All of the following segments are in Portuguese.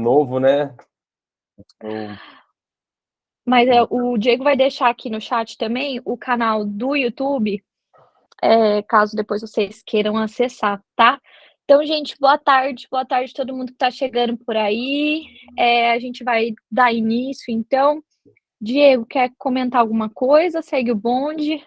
novo, né? Eu... Mas o Diego vai deixar aqui no chat também o canal do YouTube, caso depois vocês queiram acessar, tá? Então, gente, boa tarde a todo mundo que está chegando por aí. A gente vai dar início, então. Diego, quer comentar alguma coisa? Segue o bonde.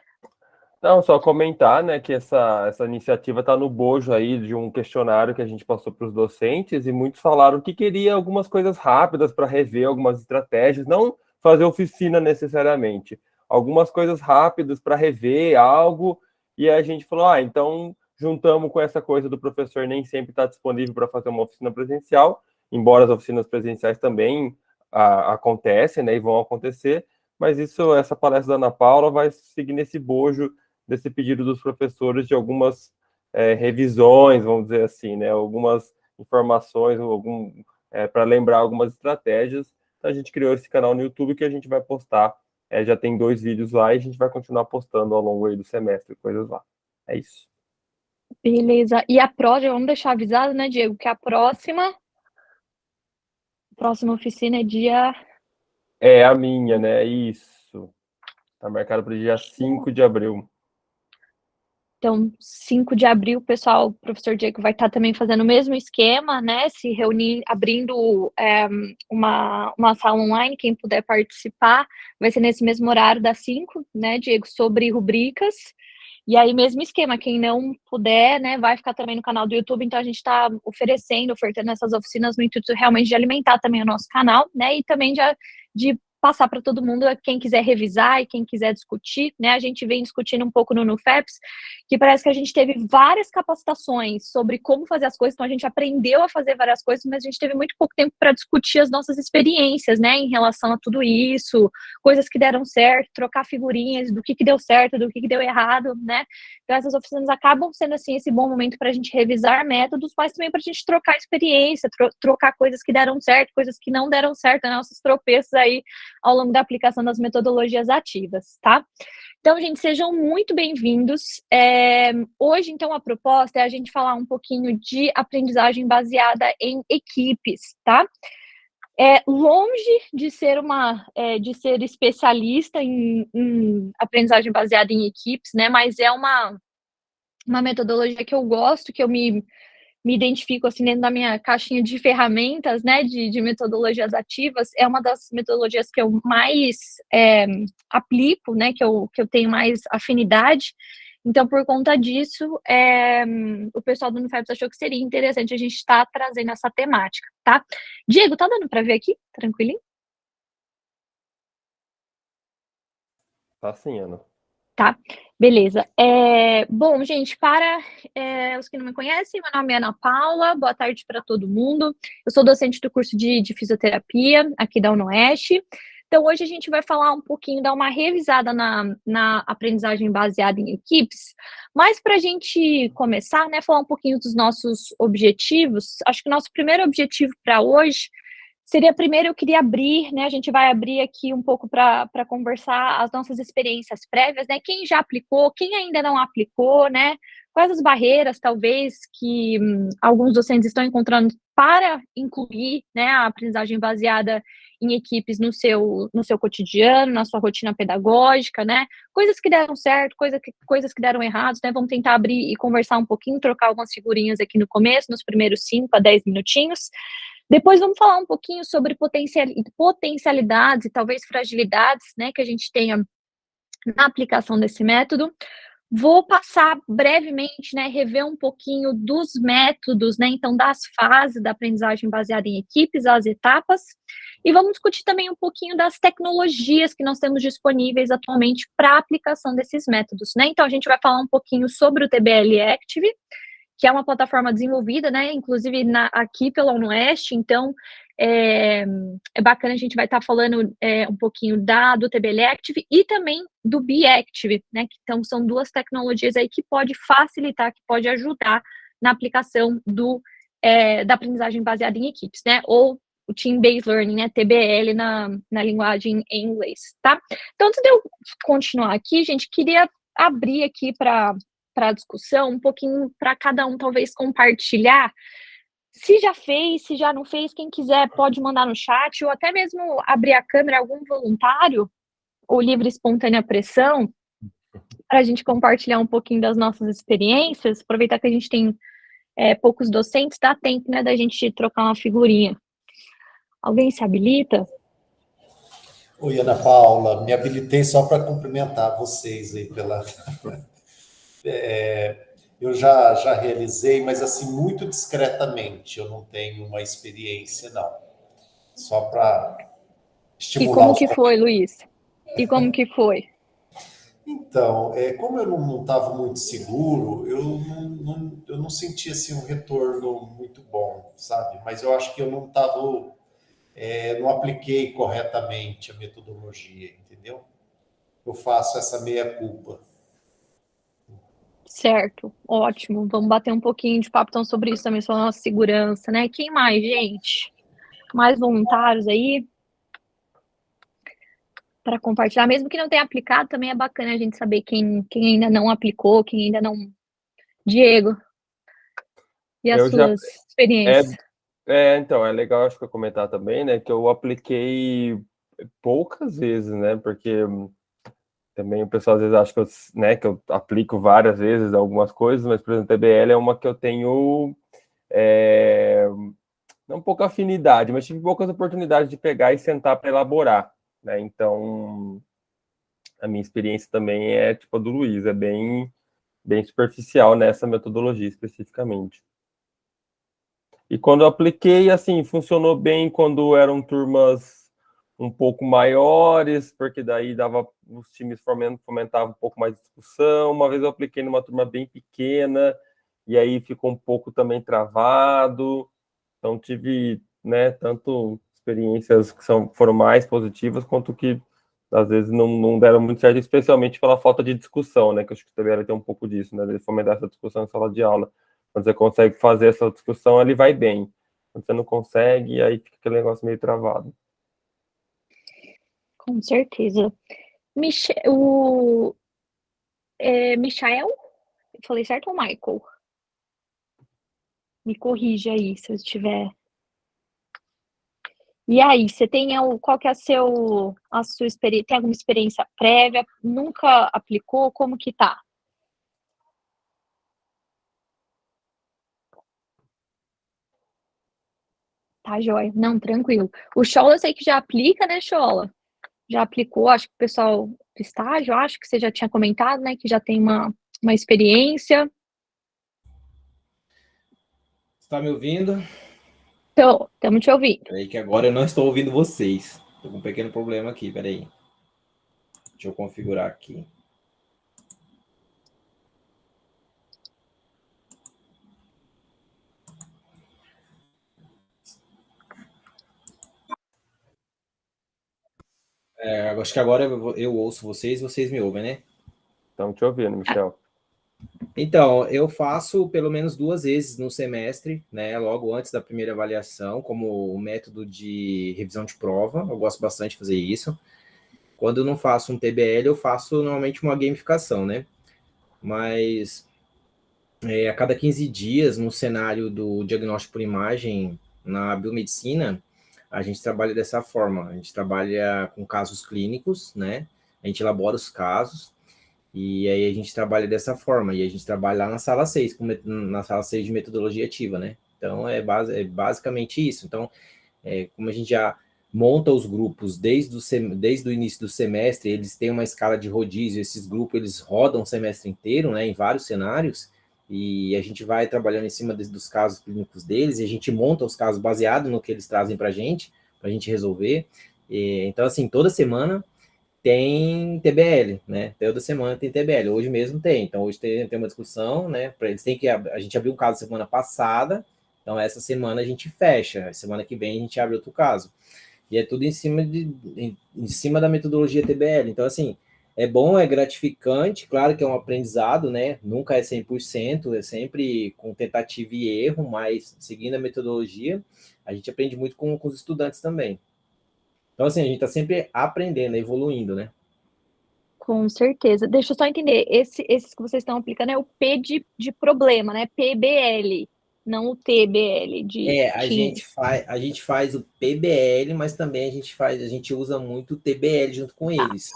Não, só comentar, né, que essa iniciativa está no bojo aí de um questionário que a gente passou para os docentes e muitos falaram que queria algumas coisas rápidas para rever algumas estratégias, não fazer oficina necessariamente, algumas coisas rápidas para rever algo, e a gente falou, então juntamos com essa coisa do professor nem sempre estar disponível para fazer uma oficina presencial, embora as oficinas presenciais também acontecem, né, e vão acontecer, mas essa palestra da Ana Paula vai seguir nesse bojo desse pedido dos professores de algumas revisões, vamos dizer assim, né? Algumas informações, para lembrar algumas estratégias. Então, a gente criou esse canal no YouTube que a gente vai postar. Já tem 2 vídeos lá e a gente vai continuar postando ao longo aí do semestre, coisas lá. É isso. Beleza. E a próxima, vamos deixar avisado, né, Diego, que a próxima oficina é dia... É a minha, né? Isso. Tá marcado para o dia 5 de abril. Então, 5 de abril, pessoal, o professor Diego vai estar também fazendo o mesmo esquema, né? Se reunir, abrindo uma sala online, quem puder participar, vai ser nesse mesmo horário das 5, né, Diego, sobre rubricas. E aí, mesmo esquema, quem não puder, né, vai ficar também no canal do YouTube. Então, a gente está ofertando essas oficinas no intuito realmente de alimentar também o nosso canal, né, e também de passar para todo mundo, quem quiser revisar e quem quiser discutir, né, a gente vem discutindo um pouco no NUFEPS, que parece que a gente teve várias capacitações sobre como fazer as coisas, então a gente aprendeu a fazer várias coisas, mas a gente teve muito pouco tempo para discutir as nossas experiências, né, em relação a tudo isso, coisas que deram certo, trocar figurinhas do que deu certo, do que deu errado, né, então essas oficinas acabam sendo, assim, esse bom momento para a gente revisar métodos, mas também para a gente trocar experiência, trocar coisas que deram certo, coisas que não deram certo, né, nossos tropeços aí ao longo da aplicação das metodologias ativas, tá? Então, gente, sejam muito bem-vindos. Hoje, então, a proposta é a gente falar um pouquinho de aprendizagem baseada em equipes, tá? Longe de ser de ser especialista em aprendizagem baseada em equipes, né? Mas é uma metodologia que eu gosto, que eu me identifico assim dentro da minha caixinha de ferramentas, né, de metodologias ativas, é uma das metodologias que eu mais aplico, né, que eu tenho mais afinidade. Então, por conta disso, o pessoal do Unifeps achou que seria interessante a gente estar trazendo essa temática, tá? Diego, tá dando para ver aqui? Tranquilinho? Tá sim, Ana. Tá, beleza. Bom, gente, para os que não me conhecem, meu nome é Ana Paula, boa tarde para todo mundo. Eu sou docente do curso de fisioterapia aqui da UnoOeste. Então, hoje a gente vai falar um pouquinho, dar uma revisada na aprendizagem baseada em equipes, mas para a gente começar, né, falar um pouquinho dos nossos objetivos, acho que o nosso primeiro objetivo para hoje seria, primeiro, eu queria abrir, né, a gente vai abrir aqui um pouco para conversar as nossas experiências prévias, né, quem já aplicou, quem ainda não aplicou, né, quais as barreiras, talvez, que alguns docentes estão encontrando para incluir, né, a aprendizagem baseada em equipes no seu cotidiano, na sua rotina pedagógica, né, coisas que deram certo, coisas que deram errado, né, vamos tentar abrir e conversar um pouquinho, trocar algumas figurinhas aqui no começo, nos primeiros 5 a 10 minutinhos. Depois vamos falar um pouquinho sobre potencialidades e talvez fragilidades, né, que a gente tenha na aplicação desse método. Vou passar brevemente, né, rever um pouquinho dos métodos, né, então das fases da aprendizagem baseada em equipes, as etapas, e vamos discutir também um pouquinho das tecnologias que nós temos disponíveis atualmente para a aplicação desses métodos, né, então a gente vai falar um pouquinho sobre o TBL Active, que é uma plataforma desenvolvida, né, inclusive aqui pela UnoOeste, então é bacana, a gente vai estar falando um pouquinho do TBL Active e também do B-Active, né, que então são duas tecnologias aí que pode facilitar, que pode ajudar na aplicação da aprendizagem baseada em equipes, né, ou o Team-Based Learning, né, TBL na linguagem em inglês, tá? Então, antes de eu continuar aqui, gente, queria abrir aqui para a discussão, um pouquinho para cada um talvez compartilhar Se já fez, se já não fez, quem quiser pode mandar no chat, ou até mesmo abrir a câmera, algum voluntário, ou livre espontânea pressão, para a gente compartilhar um pouquinho das nossas experiências, aproveitar que a gente tem poucos docentes, dá tempo, né, da gente trocar uma figurinha. Alguém se habilita? Oi, Ana Paula, me habilitei só para cumprimentar vocês aí pela. Eu já realizei, mas assim, muito discretamente, eu não tenho uma experiência, não. Só para E estimular como os. que foi, Luiz? E como que foi? Então, como eu não estava muito seguro, eu não sentia assim, um retorno muito bom, sabe? Mas eu acho que eu não estava, não apliquei corretamente a metodologia, entendeu? Eu faço essa meia-culpa. Certo, ótimo. Vamos bater um pouquinho de papo então sobre isso também, sobre a nossa segurança, né? Quem mais, gente? Mais voluntários aí para compartilhar, mesmo que não tenha aplicado, também é bacana a gente saber quem ainda não aplicou, quem ainda não. Diego, e as Eu já. suas É, experiências? então, é legal, acho que eu comentar também, né, que eu apliquei poucas vezes, né, porque também o pessoal às vezes acha que né, que eu aplico várias vezes algumas coisas, mas, por exemplo, TBL é uma que eu tenho é, não pouca afinidade, mas tive poucas oportunidades de pegar e sentar para elaborar, né, então a minha experiência também é tipo a do Luiz, é bem superficial nessa metodologia especificamente. E quando eu apliquei, assim, funcionou bem quando eram turmas um pouco maiores, porque daí dava os times fomentavam um pouco mais de discussão. Uma vez eu apliquei numa turma bem pequena, e aí ficou um pouco também travado. Então tive, né, tanto experiências que foram mais positivas, quanto que às vezes não deram muito certo, especialmente pela falta de discussão, né? Que eu acho que também era ter um pouco disso, né? De fomentar essa discussão em sala de aula. Quando você consegue fazer essa discussão, ele vai bem. Quando você não consegue, aí fica aquele negócio meio travado. Com certeza. Michael? Eu falei certo ou Michael? Me corrija aí se eu estiver. E aí, você tem qual que é a sua experiência? Tem alguma experiência prévia? Nunca aplicou? Como que tá? Tá, joia. Não, tranquilo. O Chola eu sei que já aplica, né, Chola? Já aplicou, acho que o pessoal do estágio, acho que você já tinha comentado, né, que já tem uma experiência. Está me ouvindo? Então, estamos te ouvindo. Peraí que agora eu não estou ouvindo vocês. Estou com um pequeno problema aqui, peraí. Deixa eu configurar aqui. Acho que agora eu ouço vocês, vocês me ouvem, né? Estamos te ouvindo, Michel. Então, eu faço pelo menos 2 vezes no semestre, né? Logo antes da primeira avaliação, como método de revisão de prova. Eu gosto bastante de fazer isso. Quando eu não faço um TBL, eu faço normalmente uma gamificação, né? Mas a cada 15 dias, no cenário do diagnóstico por imagem na biomedicina, a gente trabalha dessa forma. A gente trabalha com casos clínicos, né? A gente elabora os casos e aí a gente trabalha dessa forma. E a gente trabalha lá na sala 6, na sala 6 de metodologia ativa, né? Então, é basicamente isso. Então, como a gente já monta os grupos desde o início do semestre, eles têm uma escala de rodízio, esses grupos eles rodam o semestre inteiro, né, em vários cenários, e a gente vai trabalhando em cima dos casos clínicos deles, e a gente monta os casos baseado no que eles trazem para a gente resolver. Então, assim, toda semana tem TBL, né? Toda semana tem TBL. Hoje mesmo tem. Então, hoje tem uma discussão, né? Para eles tem que a gente abriu um caso semana passada. Então, essa semana a gente fecha. Semana que vem a gente abre outro caso. E é tudo em cima da metodologia TBL. Então, assim, é bom, é gratificante. Claro que é um aprendizado, né? Nunca é 100%, é sempre com tentativa e erro, mas seguindo a metodologia, a gente aprende muito com os estudantes também. Então, assim, a gente está sempre aprendendo, evoluindo, né? Com certeza. Deixa eu só entender. Esses que vocês estão aplicando é o P de problema, né? PBL. não o TBL de A Teams. gente faz o PBL, mas também a gente usa muito o TBL junto com eles.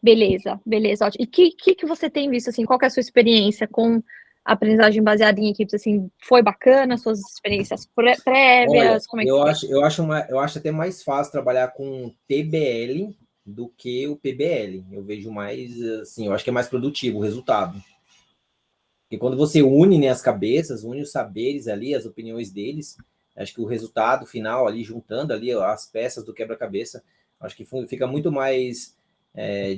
Beleza, ótimo. E que você tem visto, assim, qual que é a sua experiência com a aprendizagem baseada em equipes, assim, foi bacana, suas experiências Olha, prévias, como é que foi? eu acho até mais fácil trabalhar com TBL do que o PBL. Eu vejo mais, assim, eu acho que é mais produtivo o resultado. Porque quando você une, né, as cabeças, une os saberes ali, as opiniões deles, acho que o resultado final ali, juntando ali as peças do quebra-cabeça, acho que fica muito mais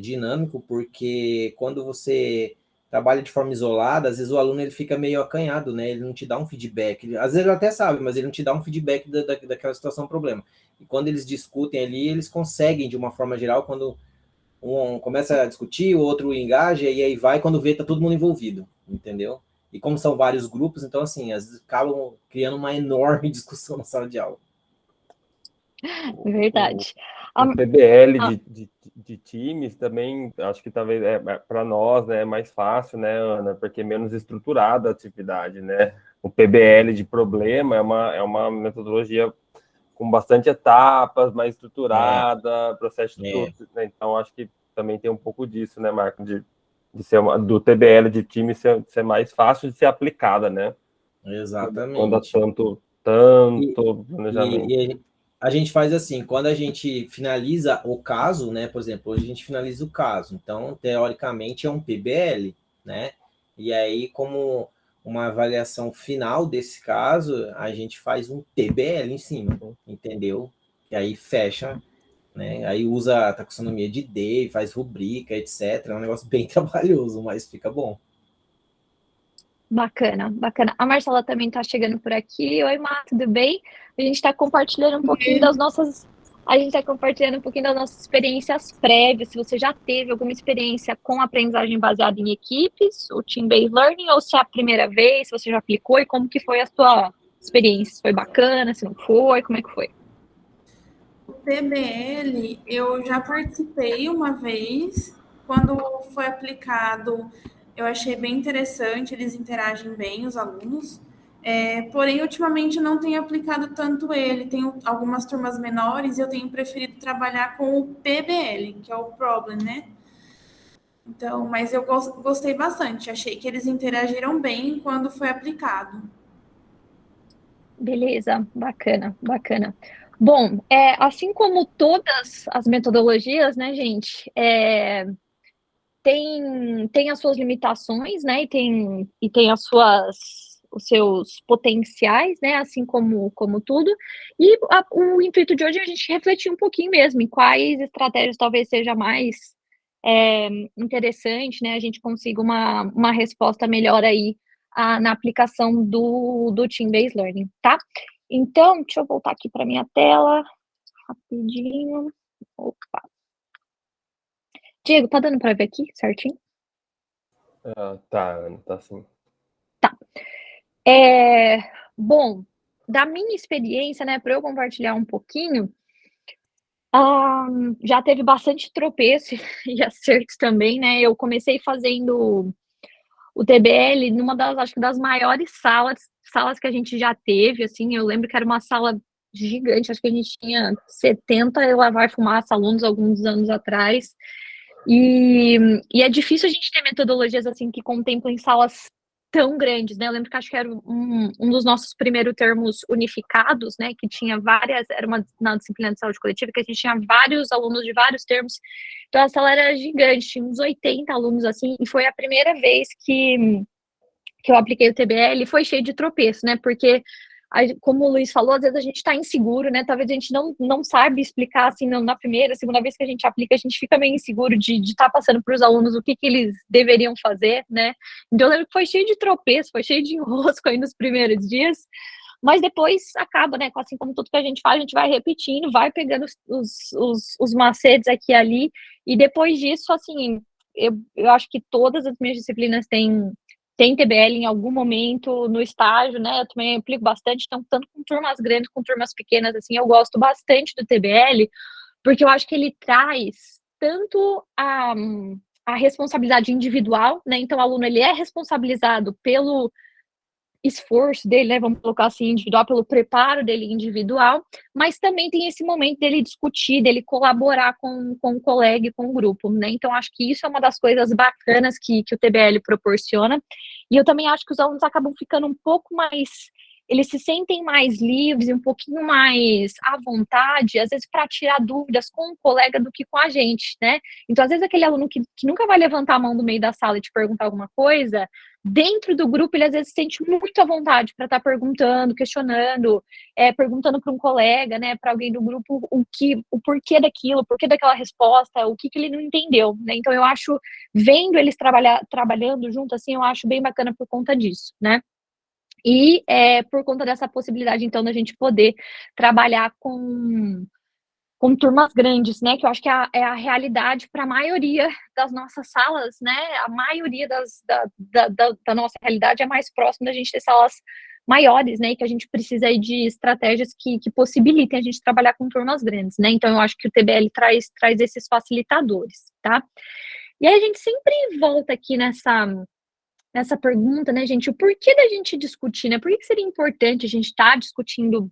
dinâmico, porque quando você trabalha de forma isolada, às vezes o aluno ele fica meio acanhado, né? Ele não te dá um feedback. Às vezes ele até sabe, mas ele não te dá um feedback daquela situação, problema. E quando eles discutem ali, eles conseguem, de uma forma geral, quando um começa a discutir, o outro engaja, e aí vai, quando vê, tá todo mundo envolvido, entendeu? E como são vários grupos, então, assim, às vezes acabam criando uma enorme discussão na sala de aula. Verdade. O PBL de times também, acho que talvez para nós, né, é mais fácil, né, Ana, porque é menos estruturada a atividade, né? O PBL de problema é uma metodologia com bastante etapas, mais estruturada, processo de tudo, né? Então, acho que também tem um pouco disso, né, Marco, de ser do TBL de time ser mais fácil de ser aplicada, né? Quando há Exatamente. tanto planejamento. E a gente faz assim, quando a gente finaliza o caso, né? Por exemplo, hoje a gente finaliza o caso, então, teoricamente, é um PBL, né? E aí, como uma avaliação final desse caso, a gente faz um TBL em cima, entendeu? E aí fecha, né? Aí usa a taxonomia de D, faz rubrica, etc. É um negócio bem trabalhoso, mas fica bom. Bacana. A Marcela também está chegando por aqui. Oi, Mar, tudo bem? A gente está compartilhando um pouquinho das nossas. A gente está compartilhando um pouquinho das nossas experiências prévias. Se você já teve alguma experiência com aprendizagem baseada em equipes, o Team-Based Learning, ou se é a primeira vez, se você já aplicou e como que foi a sua experiência? Se foi bacana, se não foi, como é que foi? O PBL, eu já participei uma vez, quando foi aplicado, eu achei bem interessante, eles interagem bem, os alunos, porém, ultimamente não tenho aplicado tanto ele, tenho algumas turmas menores e eu tenho preferido trabalhar com o PBL, que é o Problem, né? Então, mas eu gostei bastante, achei que eles interagiram bem quando foi aplicado. Beleza, bacana. Bom, assim como todas as metodologias, né, gente, tem as suas limitações, né, e tem os seus potenciais, né, assim como tudo, e o intuito de hoje é a gente refletir um pouquinho mesmo em quais estratégias talvez seja mais interessante, né, a gente consiga uma resposta melhor aí na aplicação do Team-Based Learning, tá? Então, deixa eu voltar aqui para minha tela, rapidinho. Opa. Diego, tá dando para ver aqui certinho? Tá, Ana, tá sim. Tá. Bom, da minha experiência, né, para eu compartilhar um pouquinho, já teve bastante tropeço e acertos também, né? Eu comecei fazendo o TBL numa acho que das maiores salas que a gente já teve, assim, eu lembro que era uma sala gigante, acho que a gente tinha 70 e lá vai fumaça alunos alguns anos atrás, e é difícil a gente ter metodologias assim que contemplem salas tão grandes, né? Eu lembro que acho que era um dos nossos primeiros termos unificados, né? Que tinha era na disciplina de saúde coletiva, que a gente tinha vários alunos de vários termos. Então a sala era gigante, tinha uns 80 alunos assim, e foi a primeira vez que eu apliquei o TBL, foi cheio de tropeço, né? Porque como o Luiz falou, às vezes a gente está inseguro, né? Talvez a gente não sabe explicar assim na primeira, segunda vez que a gente aplica, a gente fica meio inseguro de estar passando para os alunos o que eles deveriam fazer, né? Então eu lembro que foi cheio de tropeço, foi cheio de enrosco aí nos primeiros dias, mas depois acaba, né? Assim como tudo que a gente faz, a gente vai repetindo, vai pegando os macetes aqui e ali, e depois disso, assim, eu acho que todas as minhas disciplinas têm TBL em algum momento no estágio, né? Eu também aplico bastante, então, tanto com turmas grandes, com turmas pequenas, assim, eu gosto bastante do TBL, porque eu acho que ele traz tanto a responsabilidade individual, né? Então, o aluno, ele é responsabilizado esforço dele, né, vamos colocar assim, individual, pelo preparo dele individual, mas também tem esse momento dele discutir, dele colaborar com o colega e com o grupo, né, então acho que isso é uma das coisas bacanas que o TBL proporciona, e eu também acho que os alunos acabam ficando um pouco mais, eles se sentem mais livres, um pouquinho mais à vontade, às vezes para tirar dúvidas com o colega do que com a gente, né, então às vezes aquele aluno que nunca vai levantar a mão no meio da sala e te perguntar alguma coisa, dentro do grupo, ele às vezes se sente muito à vontade para estar perguntando, questionando, perguntando para um colega, né, para alguém do grupo, o porquê daquilo, o porquê daquela resposta, o que ele não entendeu, né, então eu acho, vendo eles trabalhando junto, assim, eu acho bem bacana por conta disso, né. E por conta dessa possibilidade, então, da gente poder trabalhar com turmas grandes, né, que eu acho que é a realidade para a maioria das nossas salas, né, a maioria da nossa realidade é mais próximo da gente ter salas maiores, né, e que a gente precisa aí de estratégias que possibilitem a gente trabalhar com turmas grandes, né, então eu acho que o TBL traz esses facilitadores, tá? E aí a gente sempre volta aqui nessa pergunta, né, gente, o porquê da gente discutir, né, por que seria importante a gente estar discutindo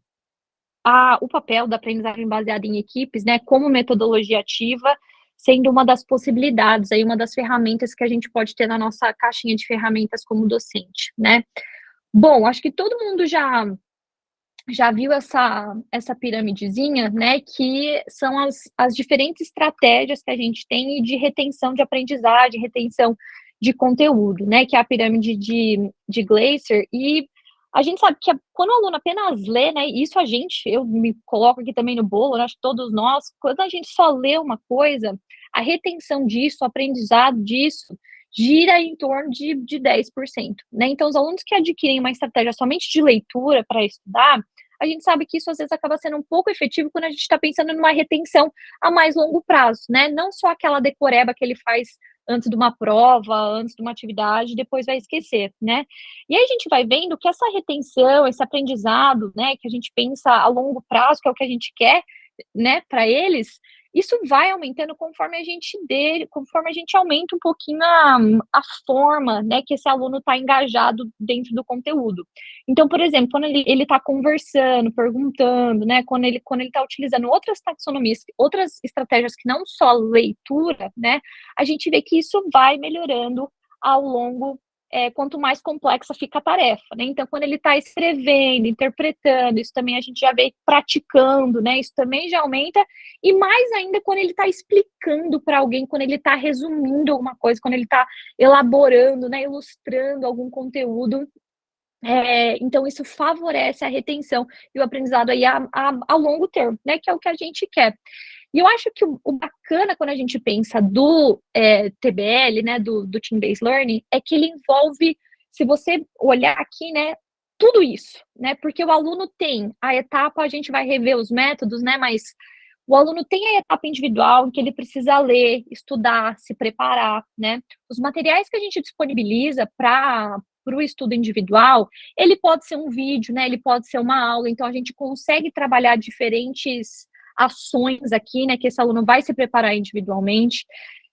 o papel da aprendizagem baseada em equipes, né, como metodologia ativa, sendo uma das possibilidades, aí uma das ferramentas que a gente pode ter na nossa caixinha de ferramentas como docente, né. Bom, acho que todo mundo já viu essa piramidezinha, né, que são as diferentes estratégias que a gente tem de retenção de aprendizagem, retenção de conteúdo, né, que é a pirâmide de Glaser, e a gente sabe que quando o aluno apenas lê, né, isso eu me coloco aqui também no bolo, né, acho que todos nós, quando a gente só lê uma coisa, a retenção disso, o aprendizado disso, gira em torno de 10%, né, então os alunos que adquirem uma estratégia somente de leitura para estudar, a gente sabe que isso às vezes acaba sendo um pouco efetivo quando a gente está pensando numa retenção a mais longo prazo, né, não só aquela decoreba que ele faz antes de uma prova, antes de uma atividade, depois vai esquecer, né. E aí a gente vai vendo que essa retenção, esse aprendizado, né, que a gente pensa a longo prazo, que é o que a gente quer, né, para eles, isso vai aumentando conforme a gente aumenta um pouquinho a forma, né, que esse aluno está engajado dentro do conteúdo. Então, por exemplo, quando ele está conversando, perguntando, né, quando ele está utilizando outras taxonomias, outras estratégias que não só leitura, né, a gente vê que isso vai melhorando ao longo, quanto mais complexa fica a tarefa, né, então quando ele está escrevendo, interpretando, isso também a gente já vê praticando, né, isso também já aumenta, e mais ainda quando ele está explicando para alguém, quando ele está resumindo alguma coisa, quando ele está elaborando, né, ilustrando algum conteúdo, então isso favorece a retenção e o aprendizado aí a longo termo, né, que é o que a gente quer. E eu acho que o bacana quando a gente pensa do TBL, né, do Team-Based Learning, é que ele envolve, se você olhar aqui, né, tudo isso, né, porque o aluno tem a etapa, a gente vai rever os métodos, né, mas o aluno tem a etapa individual em que ele precisa ler, estudar, se preparar, né, os materiais que a gente disponibiliza para o estudo individual, ele pode ser um vídeo, né, ele pode ser uma aula, então a gente consegue trabalhar diferentes ações aqui, né, que esse aluno vai se preparar individualmente.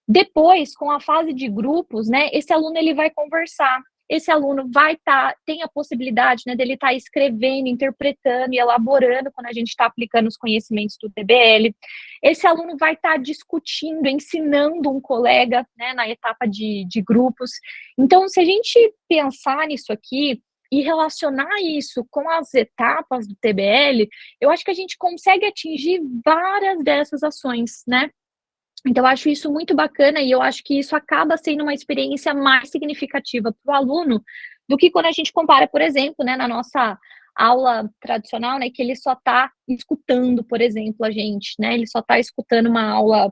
Depois, com a fase de grupos, né, esse aluno ele vai conversar, esse aluno tem a possibilidade, né, dele estar escrevendo, interpretando e elaborando quando a gente está aplicando os conhecimentos do TBL. Esse aluno vai estar discutindo, ensinando um colega, né, na etapa de grupos. Então, se a gente pensar nisso aqui, e relacionar isso com as etapas do TBL, eu acho que a gente consegue atingir várias dessas ações, né? Então, eu acho isso muito bacana e eu acho que isso acaba sendo uma experiência mais significativa para o aluno do que quando a gente compara, por exemplo, né, na nossa aula tradicional, né, que ele só está escutando, por exemplo, a gente, né, ele só está escutando uma aula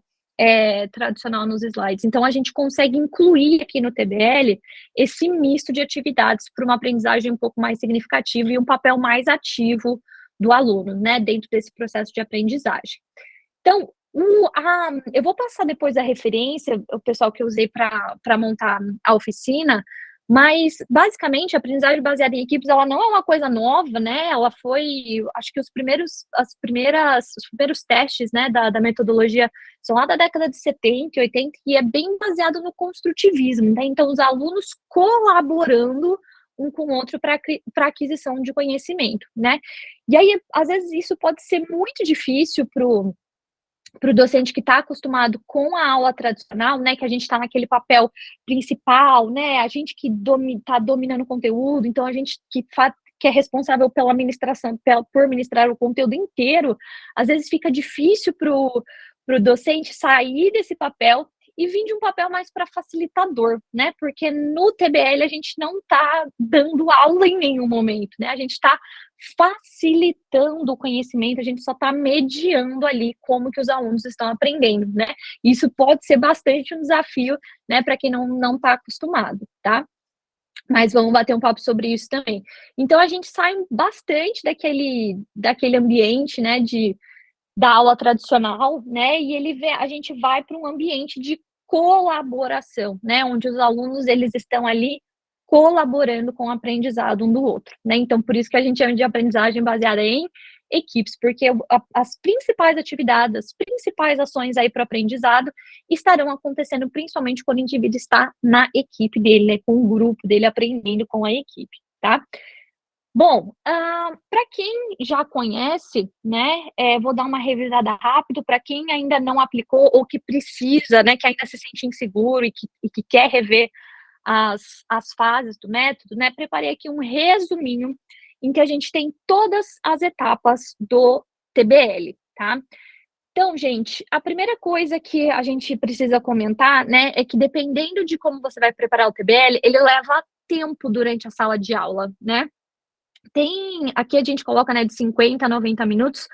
tradicional nos slides. Então, a gente consegue incluir aqui no TBL esse misto de atividades para uma aprendizagem um pouco mais significativa e um papel mais ativo do aluno, né, dentro desse processo de aprendizagem. Então, eu vou passar depois a referência, o pessoal que eu usei para montar a oficina, mas, basicamente, a aprendizagem baseada em equipes, ela não é uma coisa nova, né, ela foi, acho que os primeiros testes, né, da metodologia são lá da década de 70 e 80, e é bem baseado no construtivismo, né, então os alunos colaborando um com o outro para aquisição de conhecimento, né? E aí, às vezes, isso pode ser muito difícil para o docente que está acostumado com a aula tradicional, né, que a gente está naquele papel principal, né, a gente que está dominando o conteúdo, então a gente que é responsável pela ministração, por ministrar o conteúdo inteiro, às vezes fica difícil para o docente sair desse papel e vir de um papel mais para facilitador, né? Porque no TBL a gente não está dando aula em nenhum momento, né? A gente está facilitando o conhecimento, a gente só está mediando ali como que os alunos estão aprendendo, né? Isso pode ser bastante um desafio, né, para quem não está acostumado, tá? Mas vamos bater um papo sobre isso também. Então, a gente sai bastante daquele ambiente, né, da aula tradicional, né, e a gente vai para um ambiente de colaboração, né, onde os alunos, eles estão ali colaborando com o aprendizado um do outro, né, então por isso que a gente chama de aprendizagem baseada em equipes, porque as principais atividades, as principais ações aí para o aprendizado estarão acontecendo principalmente quando o indivíduo está na equipe dele, né, com o grupo dele, aprendendo com a equipe, tá? Bom, para quem já conhece, né, vou dar uma revisada rápido para quem ainda não aplicou ou que precisa, né, que ainda se sente inseguro e que quer rever as fases do método, né, preparei aqui um resuminho em que a gente tem todas as etapas do TBL, tá? Então, gente, a primeira coisa que a gente precisa comentar, né, é que dependendo de como você vai preparar o TBL, ele leva tempo durante a sala de aula, né? Aqui a gente coloca, né, de 50 a 90 minutos,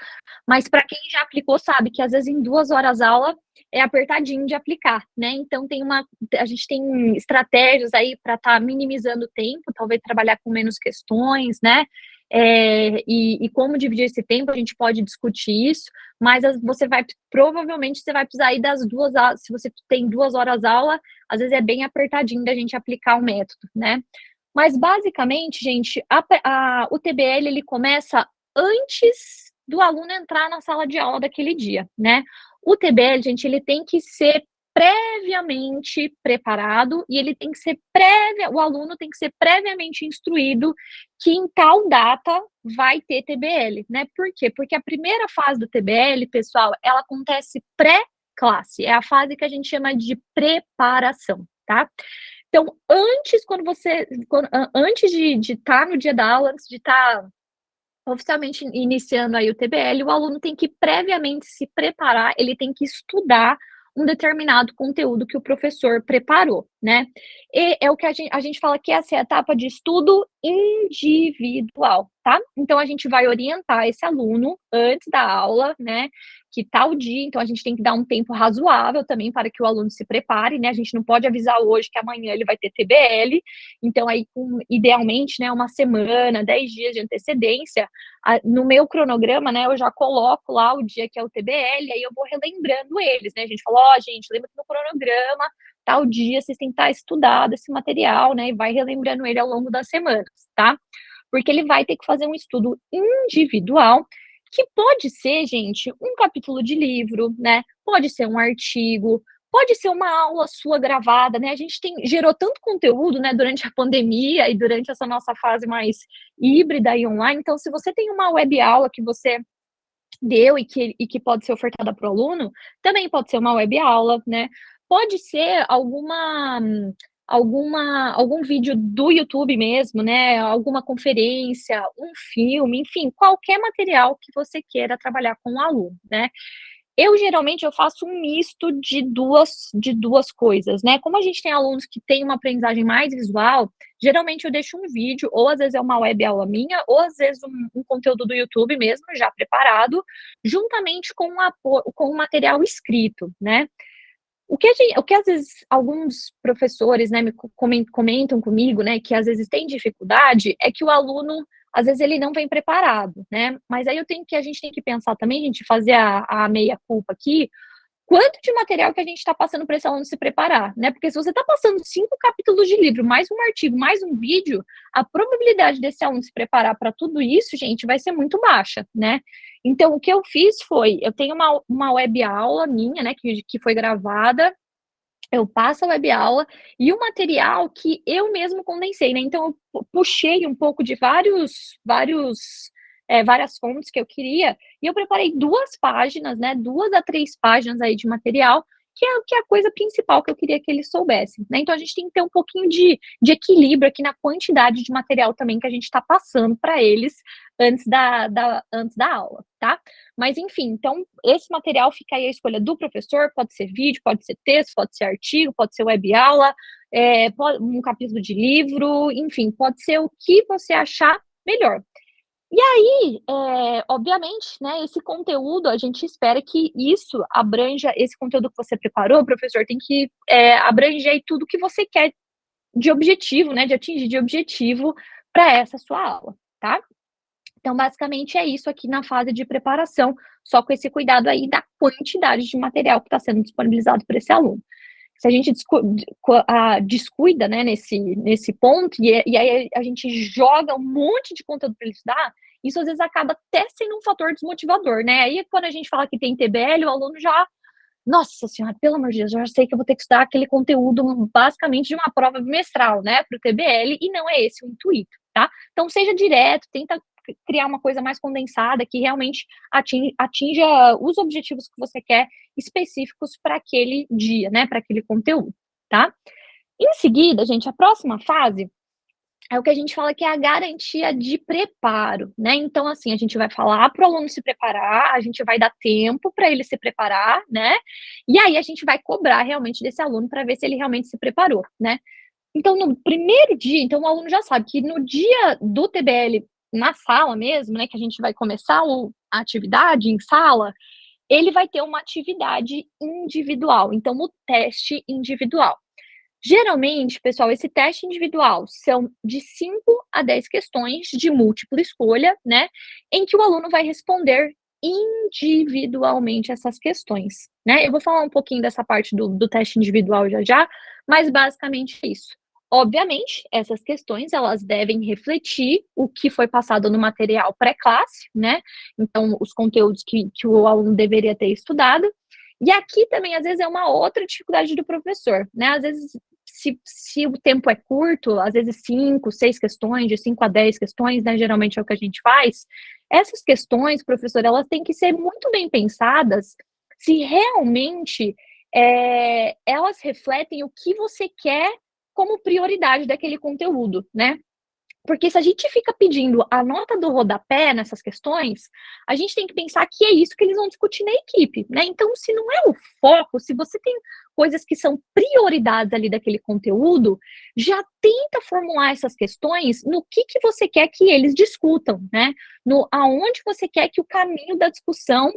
mas para quem já aplicou sabe que às vezes em 2 horas aula é apertadinho de aplicar, né? Então a gente tem estratégias aí para estar minimizando o tempo, talvez trabalhar com menos questões, né? E como dividir esse tempo, a gente pode discutir isso, mas provavelmente você vai precisar ir das 2 horas, se você tem 2 horas aula, às vezes é bem apertadinho da gente aplicar o método, né? Mas, basicamente, gente, o TBL, ele começa antes do aluno entrar na sala de aula daquele dia, né? O TBL, gente, ele tem que ser previamente preparado e ele tem que ser o aluno tem que ser previamente instruído que em tal data vai ter TBL, né? Por quê? Porque a primeira fase do TBL, pessoal, ela acontece pré-classe, é a fase que a gente chama de preparação, tá? Então, antes de estar no dia da aula, antes de estar oficialmente iniciando aí o TBL, o aluno tem que previamente se preparar, ele tem que estudar um determinado conteúdo que o professor preparou, né? E é o que a gente fala que essa é a etapa de estudo individual, tá? Então, a gente vai orientar esse aluno antes da aula, né? Que tal dia, então a gente tem que dar um tempo razoável também para que o aluno se prepare, né? A gente não pode avisar hoje que amanhã ele vai ter TBL, então aí, idealmente, né, uma semana, 10 dias de antecedência, no meu cronograma, né, eu já coloco lá o dia que é o TBL, aí eu vou relembrando eles, né? A gente falou, gente, lembra que no cronograma, tal dia, vocês têm que estar estudado esse material, né? E vai relembrando ele ao longo das semanas, tá? Porque ele vai ter que fazer um estudo individual, que pode ser, gente, um capítulo de livro, né? Pode ser um artigo, pode ser uma aula sua gravada, né? A gente gerou tanto conteúdo, né, durante a pandemia e durante essa nossa fase mais híbrida e online. Então, se você tem uma web aula que você deu e que pode ser ofertada para o aluno, também pode ser uma web aula, né? Pode ser algum vídeo do YouTube mesmo, né? Alguma conferência, um filme, enfim, qualquer material que você queira trabalhar com o aluno, né? Geralmente eu faço um misto de duas coisas, né? Como a gente tem alunos que têm uma aprendizagem mais visual, geralmente eu deixo um vídeo, ou às vezes é uma web aula minha, ou às vezes um conteúdo do YouTube mesmo, já preparado, juntamente com o material escrito, né? O que às vezes alguns professores, né, me comentam comigo, né, que às vezes tem dificuldade, é que o aluno, às vezes ele não vem preparado, né, mas aí a gente tem que pensar também, a gente fazer a meia-culpa aqui, quanto de material que a gente está passando para esse aluno se preparar, né? Porque se você está passando 5 capítulos de livro, mais um artigo, mais um vídeo, a probabilidade desse aluno se preparar para tudo isso, gente, vai ser muito baixa, né? Então, o que eu fiz foi, eu tenho uma web aula minha, né, que foi gravada, eu passo a web aula e o material que eu mesmo condensei, né? Então, eu puxei um pouco de várias fontes que eu queria, e eu preparei 2 páginas, né? 2 a 3 páginas aí de material, que é a coisa principal que eu queria que eles soubessem, né? Então, a gente tem que ter um pouquinho de equilíbrio aqui na quantidade de material também que a gente está passando para eles antes da aula, tá? Mas, enfim, então, esse material fica aí a escolha do professor, pode ser vídeo, pode ser texto, pode ser artigo, pode ser web aula, um capítulo de livro, enfim, pode ser o que você achar melhor. E aí, obviamente, né, esse conteúdo, a gente espera que isso abranja, esse conteúdo que você preparou, o professor tem que abranger aí tudo que você quer de objetivo, né, de atingir de objetivo para essa sua aula, tá? Então, basicamente, é isso aqui na fase de preparação, só com esse cuidado aí da quantidade de material que está sendo disponibilizado para esse aluno. Se a gente descuida, né, nesse ponto, e aí a gente joga um monte de conteúdo para ele estudar, isso às vezes acaba até sendo um fator desmotivador, né? Aí quando a gente fala que tem TBL, o aluno já, nossa senhora, pelo amor de Deus, eu já sei que eu vou ter que estudar aquele conteúdo basicamente de uma prova bimestral, né, para o TBL, e não é esse o intuito, tá? Então seja direto, tenta criar uma coisa mais condensada que realmente atinja os objetivos que você quer específicos para aquele dia, né, para aquele conteúdo, tá? Em seguida, gente, a próxima fase é o que a gente fala que é a garantia de preparo, né? Então, assim, a gente vai falar para o aluno se preparar, a gente vai dar tempo para ele se preparar, né? E aí a gente vai cobrar realmente desse aluno para ver se ele realmente se preparou, né? Então, no primeiro dia, então o aluno já sabe que no dia do TBL, na sala mesmo, né, que a gente vai começar a atividade em sala, ele vai ter uma atividade individual, então o teste individual. Geralmente, pessoal, esse teste individual são de 5 a 10 questões de múltipla escolha, né, em que o aluno vai responder individualmente essas questões, né? Eu vou falar um pouquinho dessa parte do teste individual já, mas basicamente é isso. Obviamente, essas questões, elas devem refletir o que foi passado no material pré-classe, né? Então, os conteúdos que o aluno deveria ter estudado. E aqui também, às vezes, é uma outra dificuldade do professor, né? Às vezes, se o tempo é curto, às vezes 5, 6 questões, de 5 a 10 questões, né? Geralmente é o que a gente faz. Essas questões, professor, elas têm que ser muito bem pensadas se realmente elas refletem o que você quer como prioridade daquele conteúdo, né? Porque se a gente fica pedindo a nota do rodapé nessas questões, a gente tem que pensar que é isso que eles vão discutir na equipe, né? Então, se não é o foco, se você tem coisas que são prioridades ali daquele conteúdo, já tenta formular essas questões no que você quer que eles discutam, né? No aonde você quer que o caminho da discussão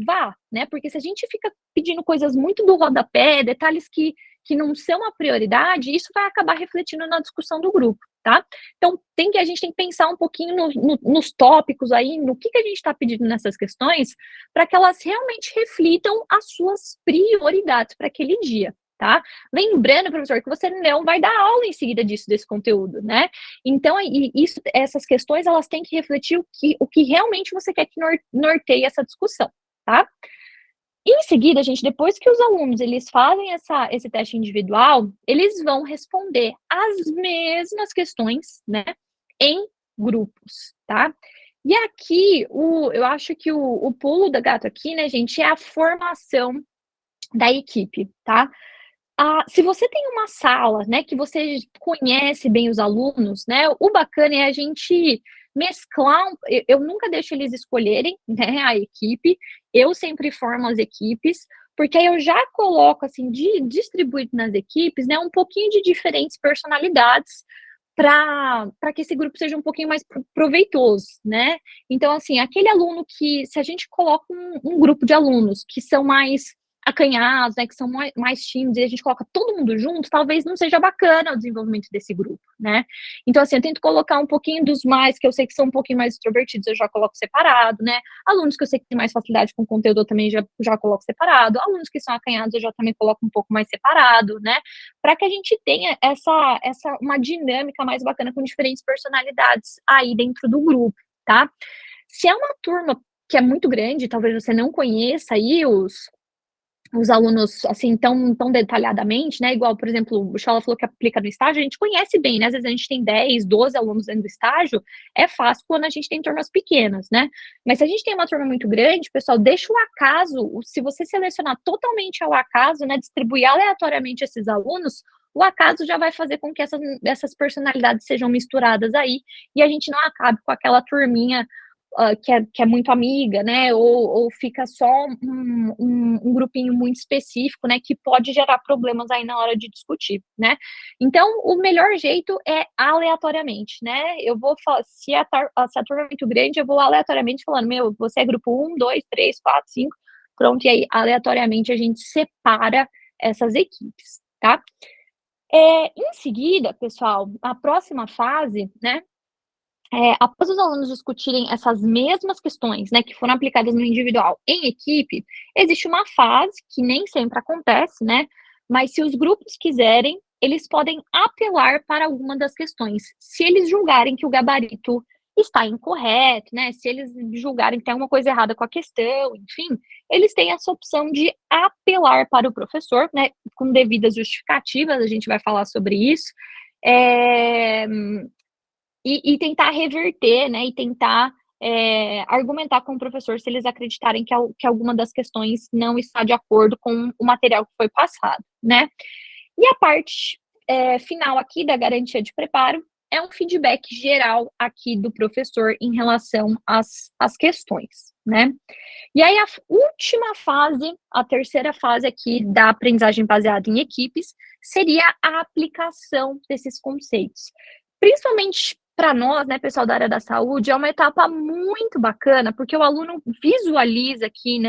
vá, né? Porque se a gente fica pedindo coisas muito do rodapé, detalhes que não são a prioridade, isso vai acabar refletindo na discussão do grupo, tá? Então, a gente tem que pensar um pouquinho nos tópicos aí, no que a gente está pedindo nessas questões, para que elas realmente reflitam as suas prioridades para aquele dia, tá? Lembrando, professor, que você não vai dar aula em seguida desse conteúdo, né? Então, essas questões, elas têm que refletir o que realmente você quer que norteie essa discussão, tá? Em seguida, gente, depois que os alunos eles fazem esse teste individual, eles vão responder as mesmas questões, né, em grupos, tá? E aqui, eu acho que o pulo da gato aqui, né, gente, é a formação da equipe, tá? Se você tem uma sala, né, que você conhece bem os alunos, né, o bacana é a gente mesclar, eu nunca deixo eles escolherem, né, a equipe, eu sempre formo as equipes, porque aí eu já coloco, assim, distribuído nas equipes, né, um pouquinho de diferentes personalidades para que esse grupo seja um pouquinho mais proveitoso, né? Então, assim, aquele aluno que, se a gente coloca um grupo de alunos que são mais acanhados, né, que são mais tímidos, e a gente coloca todo mundo junto, talvez não seja bacana o desenvolvimento desse grupo, né? Então, assim, eu tento colocar um pouquinho dos mais, que eu sei que são um pouquinho mais extrovertidos, eu já coloco separado, né? Alunos que eu sei que têm mais facilidade com conteúdo, eu também já coloco separado. Alunos que são acanhados, eu já também coloco um pouco mais separado, né? Para que a gente tenha uma dinâmica mais bacana com diferentes personalidades aí dentro do grupo, tá? Se é uma turma que é muito grande, talvez você não conheça aí os alunos, assim, tão detalhadamente, né, igual, por exemplo, o Chola falou que aplica no estágio, a gente conhece bem, né, às vezes a gente tem 10, 12 alunos dentro do estágio, é fácil quando a gente tem turmas pequenas, né, mas se a gente tem uma turma muito grande, pessoal, deixa o acaso, se você selecionar totalmente ao acaso, né, distribuir aleatoriamente esses alunos, o acaso já vai fazer com que essas personalidades sejam misturadas aí, e a gente não acabe com aquela turminha que é muito amiga, né, ou fica só um grupinho muito específico, né, que pode gerar problemas aí na hora de discutir, né. Então, o melhor jeito é aleatoriamente, né, eu vou falar, se a turma é muito grande, eu vou aleatoriamente falando, meu, você é grupo 1, 2, 3, 4, 5, pronto, e aí aleatoriamente a gente separa essas equipes, tá. Em seguida, pessoal, a próxima fase, né, após os alunos discutirem essas mesmas questões, né, que foram aplicadas no individual em equipe, existe uma fase que nem sempre acontece, né, mas se os grupos quiserem, eles podem apelar para alguma das questões, se eles julgarem que o gabarito está incorreto, né, se eles julgarem que tem alguma coisa errada com a questão, enfim, eles têm essa opção de apelar para o professor, né, com devidas justificativas, a gente vai falar sobre isso, e tentar reverter, né, e tentar argumentar com o professor se eles acreditarem que alguma das questões não está de acordo com o material que foi passado, né. E a parte final aqui da garantia de preparo é um feedback geral aqui do professor em relação às questões, né. E aí a última fase, a terceira fase aqui da aprendizagem baseada em equipes, seria a aplicação desses conceitos. Principalmente para nós, né, pessoal da área da saúde, é uma etapa muito bacana, porque o aluno visualiza aqui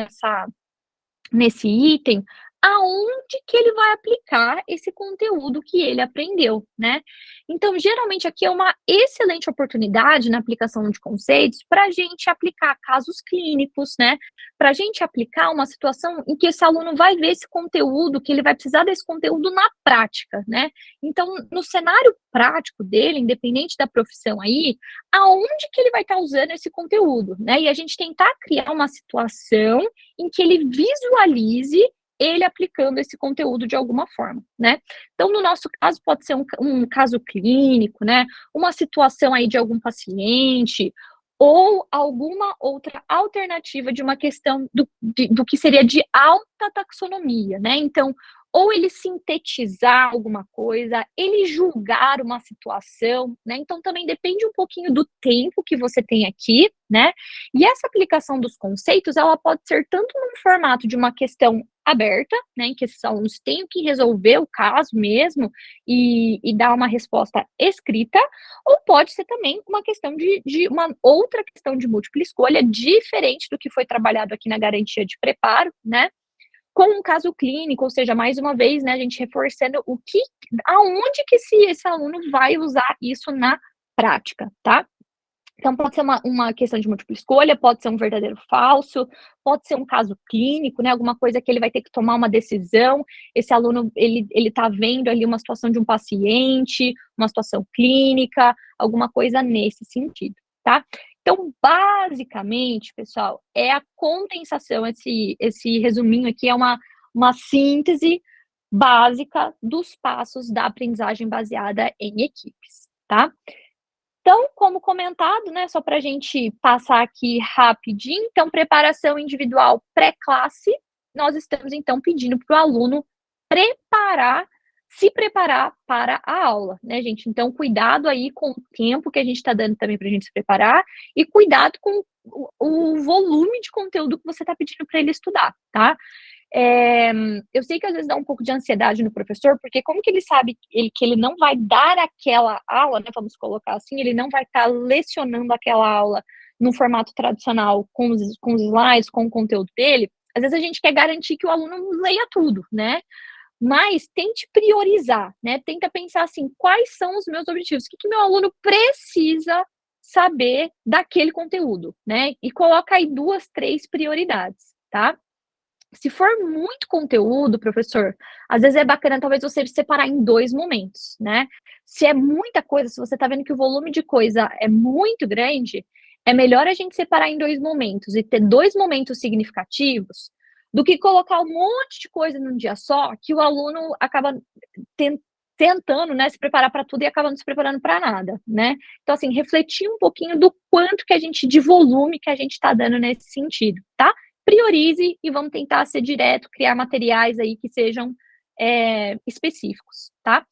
nesse item aonde que ele vai aplicar esse conteúdo que ele aprendeu, né? Então, geralmente aqui é uma excelente oportunidade na aplicação de conceitos para a gente aplicar casos clínicos, né? Para a gente aplicar uma situação em que esse aluno vai ver esse conteúdo, que ele vai precisar desse conteúdo na prática, né? Então, no cenário prático dele, independente da profissão aí, aonde que ele vai estar usando esse conteúdo, né? E a gente tentar criar uma situação em que ele visualize ele aplicando esse conteúdo de alguma forma, né? Então, no nosso caso, pode ser um caso clínico, né? Uma situação aí de algum paciente, ou alguma outra alternativa de uma questão do que seria de alta taxonomia, né? Então, ou ele sintetizar alguma coisa, ele julgar uma situação, né? Então, também depende um pouquinho do tempo que você tem aqui, né? E essa aplicação dos conceitos, ela pode ser tanto num formato de uma questão aberta, né, em que esses alunos tenham que resolver o caso mesmo e dar uma resposta escrita, ou pode ser também uma questão de uma outra questão de múltipla escolha, diferente do que foi trabalhado aqui na garantia de preparo, né, com um caso clínico, ou seja, mais uma vez, né, a gente reforçando aonde que esse aluno vai usar isso na prática, tá? Então, pode ser uma questão de múltipla escolha, pode ser um verdadeiro falso, pode ser um caso clínico, né, alguma coisa que ele vai ter que tomar uma decisão, esse aluno, ele tá vendo ali uma situação de um paciente, uma situação clínica, alguma coisa nesse sentido, tá? Então, basicamente, pessoal, é a condensação, esse resuminho aqui é uma síntese básica dos passos da aprendizagem baseada em equipes, tá? Então, como comentado, né, só para a gente passar aqui rapidinho, então, preparação individual pré-classe, nós estamos, então, pedindo para o aluno se preparar para a aula, né, gente? Então, cuidado aí com o tempo que a gente está dando também para a gente se preparar e cuidado com o volume de conteúdo que você está pedindo para ele estudar, tá? Eu sei que às vezes dá um pouco de ansiedade no professor, porque como que ele sabe que ele não vai dar aquela aula, né, vamos colocar assim, ele não vai estar lecionando aquela aula no formato tradicional, com os slides, com o conteúdo dele? Às vezes a gente quer garantir que o aluno leia tudo, né? Mas tente priorizar, né? Tenta pensar assim, quais são os meus objetivos? O que meu aluno precisa saber daquele conteúdo, né? E coloca aí 2, 3 prioridades, tá? Se for muito conteúdo, professor, às vezes é bacana talvez você separar em 2 momentos, né? Se é muita coisa, se você tá vendo que o volume de coisa é muito grande, é melhor a gente separar em 2 momentos e ter 2 momentos significativos do que colocar um monte de coisa num dia só, que o aluno acaba tentando, né, se preparar para tudo e acaba não se preparando para nada, né? Então, assim, refletir um pouquinho do quanto que a gente, de volume que a gente está dando nesse sentido, tá? Priorize e vamos tentar ser direto, criar materiais aí que sejam específicos, tá?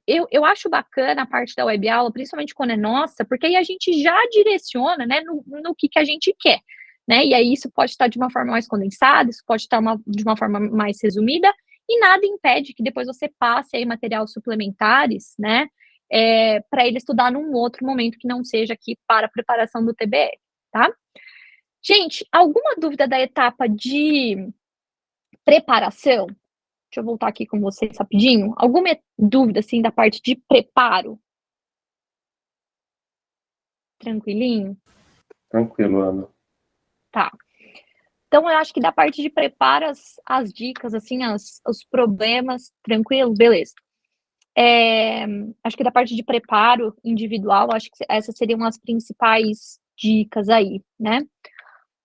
Eu acho bacana a parte da web aula, principalmente quando é nossa, porque aí a gente já direciona, né, no que a gente quer, né? E aí isso pode estar de uma forma mais condensada, isso pode estar de uma forma mais resumida, e nada impede que depois você passe aí materiais suplementares, né, para ele estudar num outro momento que não seja aqui para a preparação do TBL, tá? Gente, alguma dúvida da etapa de preparação? Deixa eu voltar aqui com vocês rapidinho. Alguma dúvida, assim, da parte de preparo? Tranquilinho? Tranquilo, Ana. Tá. Então, eu acho que da parte de preparo, as dicas, assim, os problemas, tranquilo? Beleza. Acho que da parte de preparo individual, acho que essas seriam as principais dicas aí, né?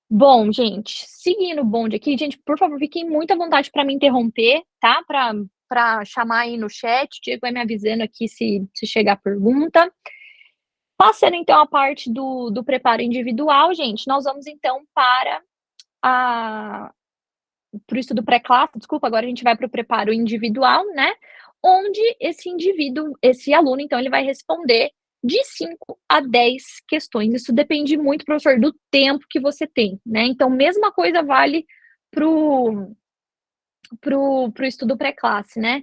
Bom, gente, seguindo o bonde aqui, gente, por favor, fiquem muito à vontade para me interromper, tá? Para chamar aí no chat, o Diego vai me avisando aqui se chegar pergunta. Passando, então, a parte do preparo individual, gente, nós vamos, então, para o estudo pré-classe, desculpa, agora a gente vai para o preparo individual, né? Onde esse aluno, então, ele vai responder de 5 a 10 questões. Isso depende muito, professor, do tempo que você tem, né? Então, mesma coisa vale pro estudo pré-classe, né?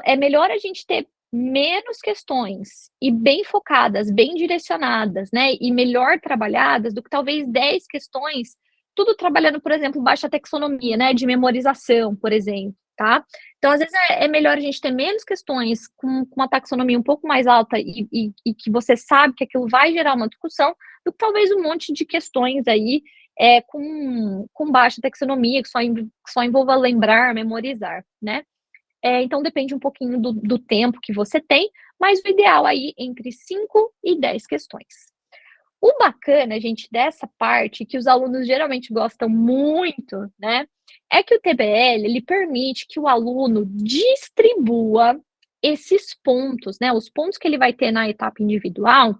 É melhor a gente ter menos questões e bem focadas, bem direcionadas, né? E melhor trabalhadas do que talvez 10 questões, tudo trabalhando, por exemplo, baixa taxonomia, né? De memorização, por exemplo, tá? Então, às vezes, é melhor a gente ter menos questões com uma taxonomia um pouco mais alta e que você sabe que aquilo vai gerar uma discussão, do que talvez um monte de questões aí com baixa taxonomia, que só envolva lembrar, memorizar, né? Então, depende um pouquinho do tempo que você tem, mas o ideal aí entre 5 e 10 questões. O bacana, gente, dessa parte, que os alunos geralmente gostam muito, né, é que o TBL, ele permite que o aluno distribua esses pontos, né, os pontos que ele vai ter na etapa individual,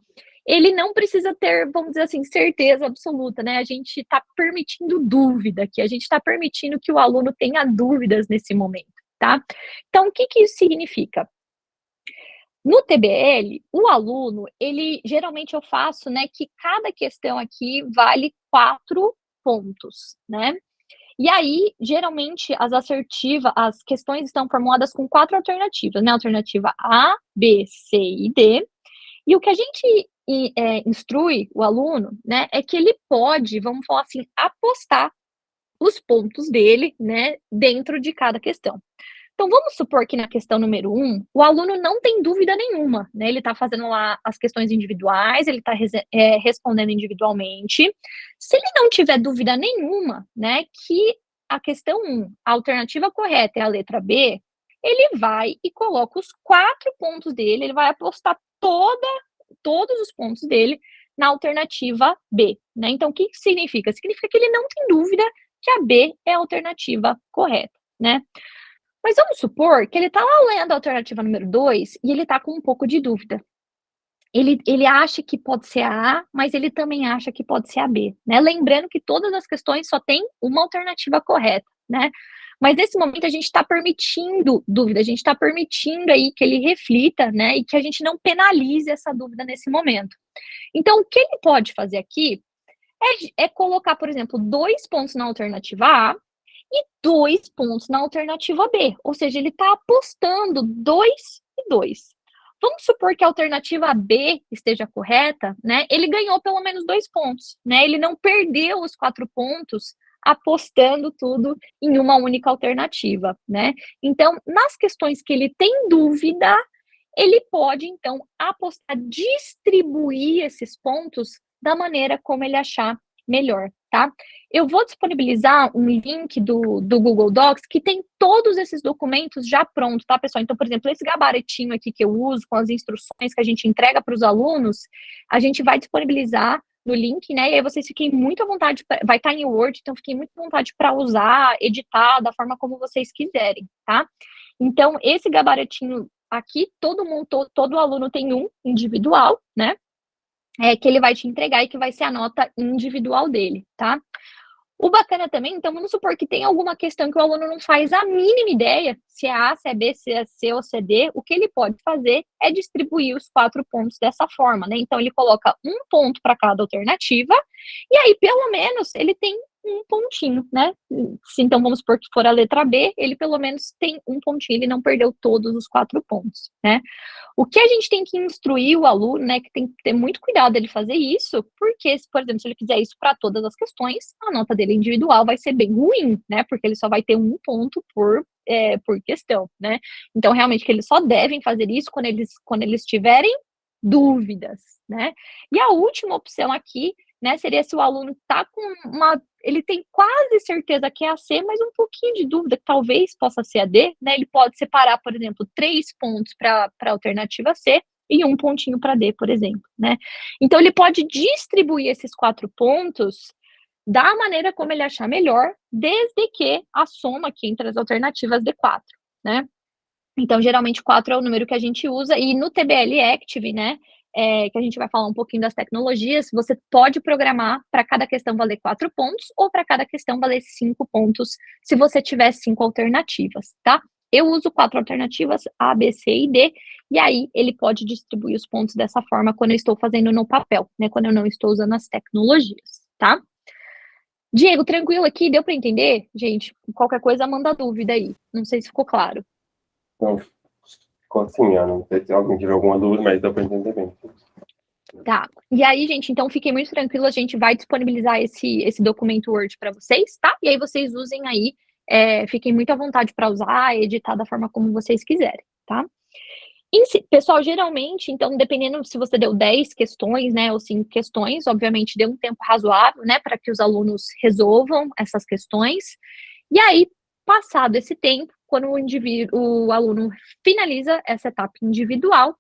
ele não precisa ter, vamos dizer assim, certeza absoluta, né, a gente está permitindo dúvida aqui, a gente está permitindo que o aluno tenha dúvidas nesse momento, tá? Então, o que isso significa? No TBL, o aluno, geralmente eu faço, né, que cada questão aqui vale 4 pontos, né? E aí, geralmente, as questões estão formuladas com 4 alternativas, né? Alternativa A, B, C e D. E o que a gente instrui o aluno, né, é que ele pode, vamos falar assim, apostar os pontos dele, né, dentro de cada questão. Então, vamos supor que na questão número 1, o aluno não tem dúvida nenhuma, né? Ele está fazendo lá as questões individuais, ele está respondendo individualmente. Se ele não tiver dúvida nenhuma, né, que a questão 1, a alternativa correta é a letra B, ele vai e coloca os 4 pontos dele, ele vai apostar todos os pontos dele na alternativa B, né? Então, o que significa? Significa que ele não tem dúvida que a B é a alternativa correta, né? Mas vamos supor que ele está lá lendo a alternativa número 2 e ele está com um pouco de dúvida. Ele acha que pode ser a A, mas ele também acha que pode ser a B, né? Lembrando que todas as questões só tem uma alternativa correta, né? Mas nesse momento a gente está permitindo dúvida, a gente está permitindo aí que ele reflita, né? E que a gente não penalize essa dúvida nesse momento. Então, o que ele pode fazer aqui é colocar, por exemplo, 2 pontos na alternativa A e 2 pontos na alternativa B. Ou seja, ele está apostando 2 e 2. Vamos supor que a alternativa B esteja correta, né? Ele ganhou pelo menos 2 pontos, né? Ele não perdeu os 4 pontos apostando tudo em uma única alternativa, né? Então, nas questões que ele tem dúvida, ele pode, então, apostar, distribuir esses pontos da maneira como ele achar melhor, tá? Eu vou disponibilizar um link do Google Docs que tem todos esses documentos já prontos, tá, pessoal? Então, por exemplo, esse gabaritinho aqui que eu uso, com as instruções que a gente entrega para os alunos, a gente vai disponibilizar no link, né? E aí vocês fiquem muito à vontade, vai estar em Word, então fiquem muito à vontade para usar, editar da forma como vocês quiserem, tá? Então, esse gabaritinho aqui, todo aluno tem um individual, né? Que ele vai te entregar e que vai ser a nota individual dele, tá? O bacana também, então, vamos supor que tem alguma questão que o aluno não faz a mínima ideia, se é A, se é B, se é C ou se é D, o que ele pode fazer é distribuir os 4 pontos dessa forma, né? Então, ele coloca um ponto para cada alternativa, e aí, pelo menos, ele tem um pontinho, né? Se então vamos supor que for a letra B, ele pelo menos tem um pontinho, ele não perdeu todos os 4 pontos, né? O que a gente tem que instruir o aluno, né, que tem que ter muito cuidado dele fazer isso, porque, por exemplo, se ele fizer isso para todas as questões, a nota dele individual vai ser bem ruim, né, porque ele só vai ter um ponto por questão, né. Então, realmente, que eles só devem fazer isso quando eles tiverem dúvidas, né. E a última opção aqui, né, seria se o aluno está com ele tem quase certeza que é a C, mas um pouquinho de dúvida que talvez possa ser a D, né? Ele pode separar, por exemplo, 3 pontos para a alternativa C e um pontinho para D, por exemplo, né? Então, ele pode distribuir esses 4 pontos da maneira como ele achar melhor, desde que a soma aqui entre as alternativas dê 4, né? Então, geralmente, 4 é o número que a gente usa, e no TBL Active, né, que a gente vai falar um pouquinho das tecnologias, você pode programar para cada questão valer 4 pontos, ou para cada questão valer 5 pontos, se você tiver 5 alternativas, tá? Eu uso 4 alternativas, A, B, C e D, e aí ele pode distribuir os pontos dessa forma quando eu estou fazendo no papel, né, quando eu não estou usando as tecnologias, tá? Diego, tranquilo aqui? Deu para entender? Gente, qualquer coisa manda dúvida aí, não sei se ficou claro. Então, ficou assim, Ana. Não sei se alguém tiver alguma dúvida, mas deu para entender bem. Tá. E aí, gente, então fiquem muito tranquilos, a gente vai disponibilizar esse documento Word para vocês, tá? E aí vocês usem aí, fiquem muito à vontade para usar, editar da forma como vocês quiserem, tá? Pessoal, geralmente, então, dependendo se você deu 10 questões, né, ou 5 questões, obviamente dê um tempo razoável, né, para que os alunos resolvam essas questões. E aí, passado esse tempo, quando o aluno finaliza essa etapa individual,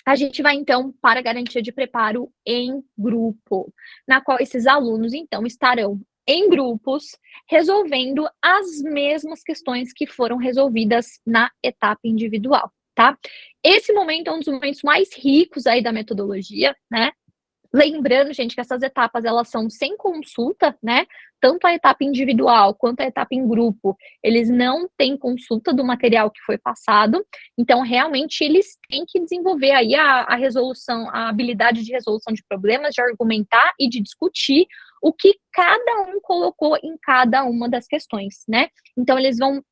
a gente vai, então, para a garantia de preparo em grupo, na qual esses alunos, então, estarão em grupos, resolvendo as mesmas questões que foram resolvidas na etapa individual, tá? Esse momento é um dos momentos mais ricos aí da metodologia, né? Lembrando, gente, que essas etapas, elas são sem consulta, né? Tanto a etapa individual quanto a etapa em grupo, eles não têm consulta do material que foi passado, então, realmente, eles têm que desenvolver aí a resolução, a habilidade de resolução de problemas, de argumentar e de discutir o que cada um colocou em cada uma das questões, né? Então, eles vão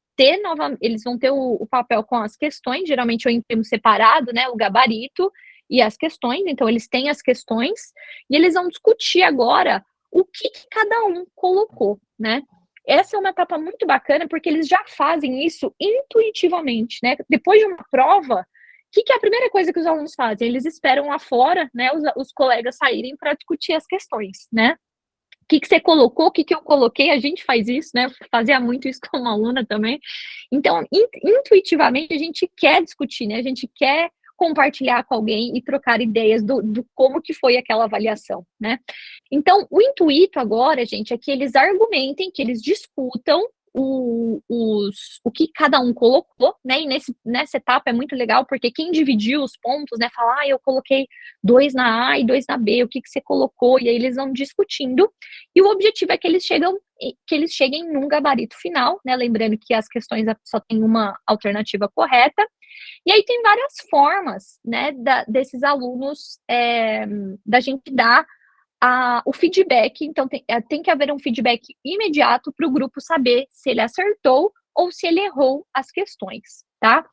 ter o papel com as questões, geralmente eu imprimo separado, né, o gabarito e as questões, então eles têm as questões, e eles vão discutir agora o que cada um colocou, né? Essa é uma etapa muito bacana, porque eles já fazem isso intuitivamente, né? Depois de uma prova, o que é a primeira coisa que os alunos fazem? Eles esperam lá fora, né, os colegas saírem para discutir as questões, né? O que você colocou, o que eu coloquei, a gente faz isso, né? Fazia muito isso como aluna também. Então, intuitivamente, a gente quer discutir, né? A gente quer compartilhar com alguém e trocar ideias do como que foi aquela avaliação, né? Então, o intuito agora, gente, é que eles argumentem, que eles discutam o que cada um colocou, né? E nessa etapa é muito legal, porque quem dividiu os pontos, né? Fala, eu coloquei 2 na A e 2 na B, o que você colocou? E aí eles vão discutindo, e o objetivo é que eles cheguem num gabarito final, né? Lembrando que as questões só tem uma alternativa correta, e aí tem várias formas, né, desses alunos, da gente dar o feedback. Então, tem que haver um feedback imediato para o grupo saber se ele acertou ou se ele errou as questões, tá?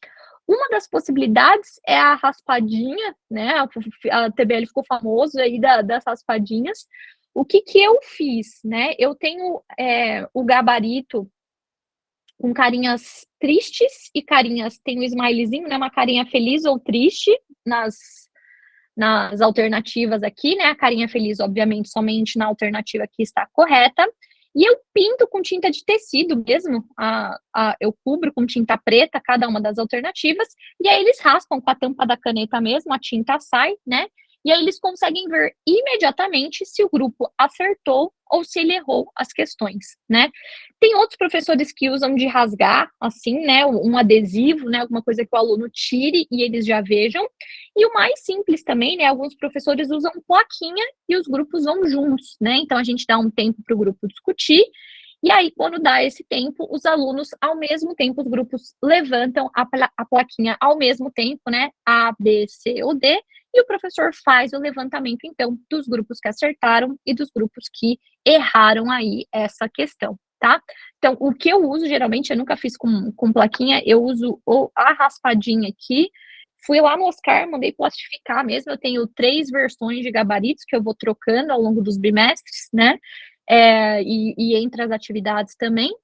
Uma das possibilidades é a raspadinha, né? A TBL ficou famoso aí das raspadinhas. O que eu fiz, né? Eu tenho o gabarito com carinhas tristes e carinhas, tem um smileyzinho, né? Uma carinha feliz ou triste nas alternativas aqui, né? A carinha feliz, obviamente, somente na alternativa que está correta. E eu pinto com tinta de tecido mesmo, eu cubro com tinta preta cada uma das alternativas, e aí eles raspam com a tampa da caneta mesmo, a tinta sai, né? e aí eles conseguem ver imediatamente se o grupo acertou ou se ele errou as questões, né? Tem outros professores que usam de rasgar, assim, né, um adesivo, né, alguma coisa que o aluno tire e eles já vejam. E o mais simples também, né, alguns professores usam plaquinha e os grupos vão juntos, né? Então a gente dá um tempo para o grupo discutir, e aí quando dá esse tempo, os alunos, ao mesmo tempo, os grupos levantam a plaquinha ao mesmo tempo, né, A, B, C ou D, e o professor faz o levantamento, então, dos grupos que acertaram e dos grupos que erraram aí essa questão, tá? Então, o que eu uso, geralmente, eu nunca fiz com plaquinha, eu uso a raspadinha aqui. Fui lá no Oscar, mandei plastificar mesmo, eu tenho 3 versões de gabaritos que eu vou trocando ao longo dos bimestres, né? E entre as atividades também.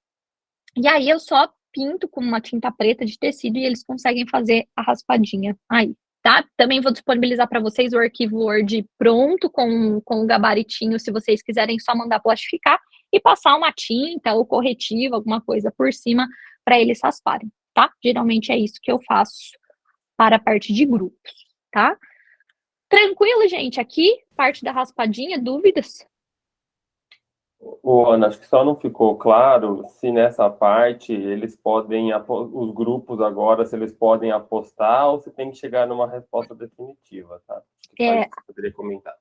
E aí eu só pinto com uma tinta preta de tecido e eles conseguem fazer a raspadinha aí, tá? Também vou disponibilizar para vocês o arquivo Word pronto com o gabaritinho, se vocês quiserem só mandar plastificar e passar uma tinta ou corretivo, alguma coisa por cima para eles rasparem, tá? Geralmente é isso que eu faço para a parte de grupos, tá? Tranquilo, gente? Aqui, parte da raspadinha, dúvidas? Ana, acho que só não ficou claro se nessa parte eles podem, os grupos agora, se eles podem apostar ou se tem que chegar numa resposta definitiva, tá? Acho que só isso que eu poderia comentar.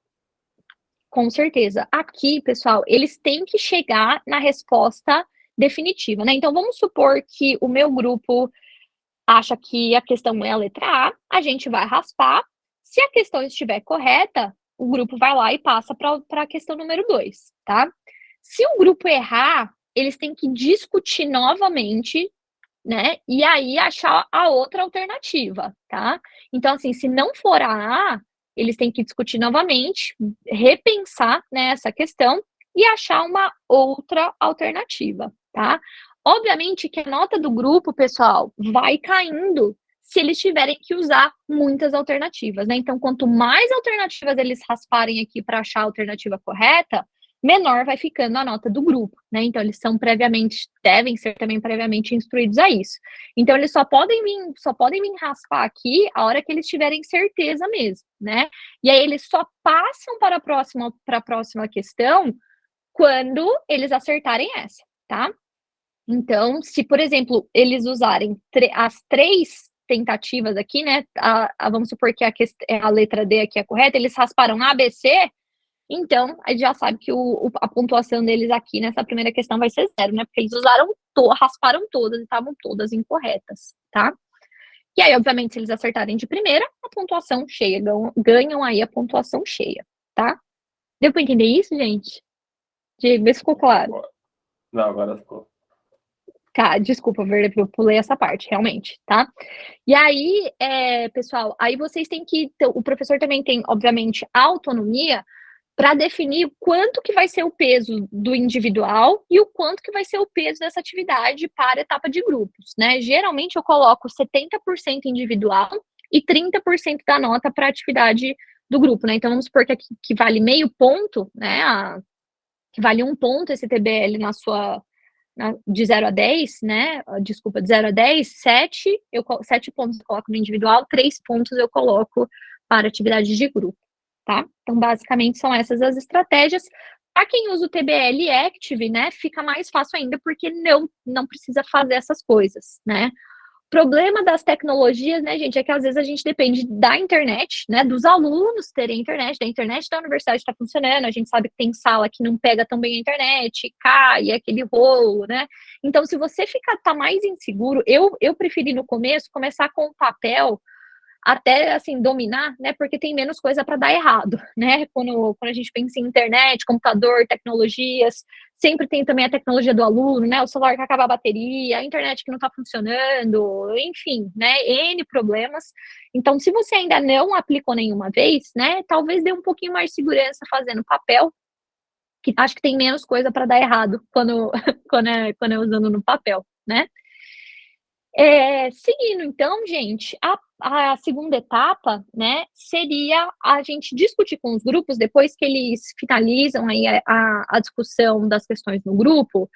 Com certeza. Aqui, pessoal, eles têm que chegar na resposta definitiva, né? Então, vamos supor que o meu grupo acha que a questão é a letra A gente vai raspar. Se a questão estiver correta, o grupo vai lá e passa para a questão número 2, tá? Se o grupo errar, eles têm que discutir novamente, né? E aí achar a outra alternativa, tá? Então, assim, se não for a A, eles têm que discutir novamente, repensar, né, essa questão e achar uma outra alternativa, tá? Obviamente que a nota do grupo, pessoal, vai caindo se eles tiverem que usar muitas alternativas, né? Então, quanto mais alternativas eles rasparem aqui para achar a alternativa correta, menor vai ficando a nota do grupo, né? Então, eles devem ser também previamente instruídos a isso. Então, eles só podem vir raspar aqui a hora que eles tiverem certeza mesmo, né? E aí, eles só passam para a próxima questão quando eles acertarem essa, tá? Então, se, por exemplo, eles usarem as 3 tentativas aqui, né? Vamos supor que a letra D aqui é correta, eles rasparam A, B, C. Então, a gente já sabe que a pontuação deles aqui nessa primeira questão vai ser 0, né? Porque eles rasparam todas e estavam todas incorretas, tá? E aí, obviamente, se eles acertarem de primeira, a pontuação cheia, ganham aí a pontuação cheia, tá? Deu pra entender isso, gente? Diego, vê se ficou claro. Não, agora ficou. Desculpa, eu pulei essa parte, realmente, tá? E aí, pessoal, aí vocês têm que... O professor também tem, obviamente, autonomia para definir quanto que vai ser o peso do individual e o quanto que vai ser o peso dessa atividade para a etapa de grupos, né? Geralmente eu coloco 70% individual e 30% da nota para a atividade do grupo, né? Então vamos supor que vale meio ponto, né? Que vale 1 ponto esse TBL de 0 a 10, né? Desculpa, de 0 a 10, 7 pontos eu coloco no individual, 3 pontos eu coloco para atividade de grupo. Tá? Então, basicamente, são essas as estratégias. Para quem usa o TBL Active, né, fica mais fácil ainda, porque não precisa fazer essas coisas, né? O problema das tecnologias, né, gente, é que às vezes a gente depende da internet, né, dos alunos terem internet, da internet da universidade está funcionando, a gente sabe que tem sala que não pega tão bem a internet, cai, aquele rolo, né? Então, se você tá mais inseguro, eu preferi no começo começar com o papel, até, assim, dominar, né, porque tem menos coisa para dar errado, né, quando a gente pensa em internet, computador, tecnologias, sempre tem também a tecnologia do aluno, né, o celular que acaba a bateria, a internet que não está funcionando, enfim, né, N problemas. Então, se você ainda não aplicou nenhuma vez, né, talvez dê um pouquinho mais de segurança fazendo papel, que acho que tem menos coisa para dar errado quando é usando no papel, né. Seguindo, então, gente, a segunda etapa, né, seria a gente discutir com os grupos, depois que eles finalizam aí a discussão das questões no grupo,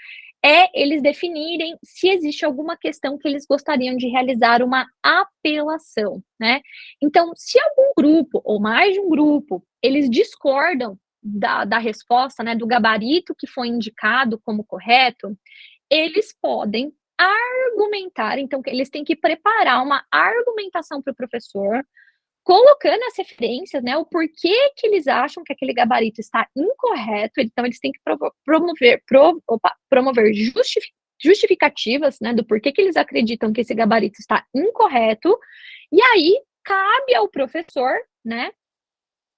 é eles definirem se existe alguma questão que eles gostariam de realizar uma apelação, né? Então, se algum grupo, ou mais de um grupo, eles discordam da resposta, né, do gabarito que foi indicado como correto, eles podem argumentar, então eles têm que preparar uma argumentação para o professor, colocando as referências, né, o porquê que eles acham que aquele gabarito está incorreto, então eles têm que promover justificativas, né, do porquê que eles acreditam que esse gabarito está incorreto, e aí cabe ao professor, né,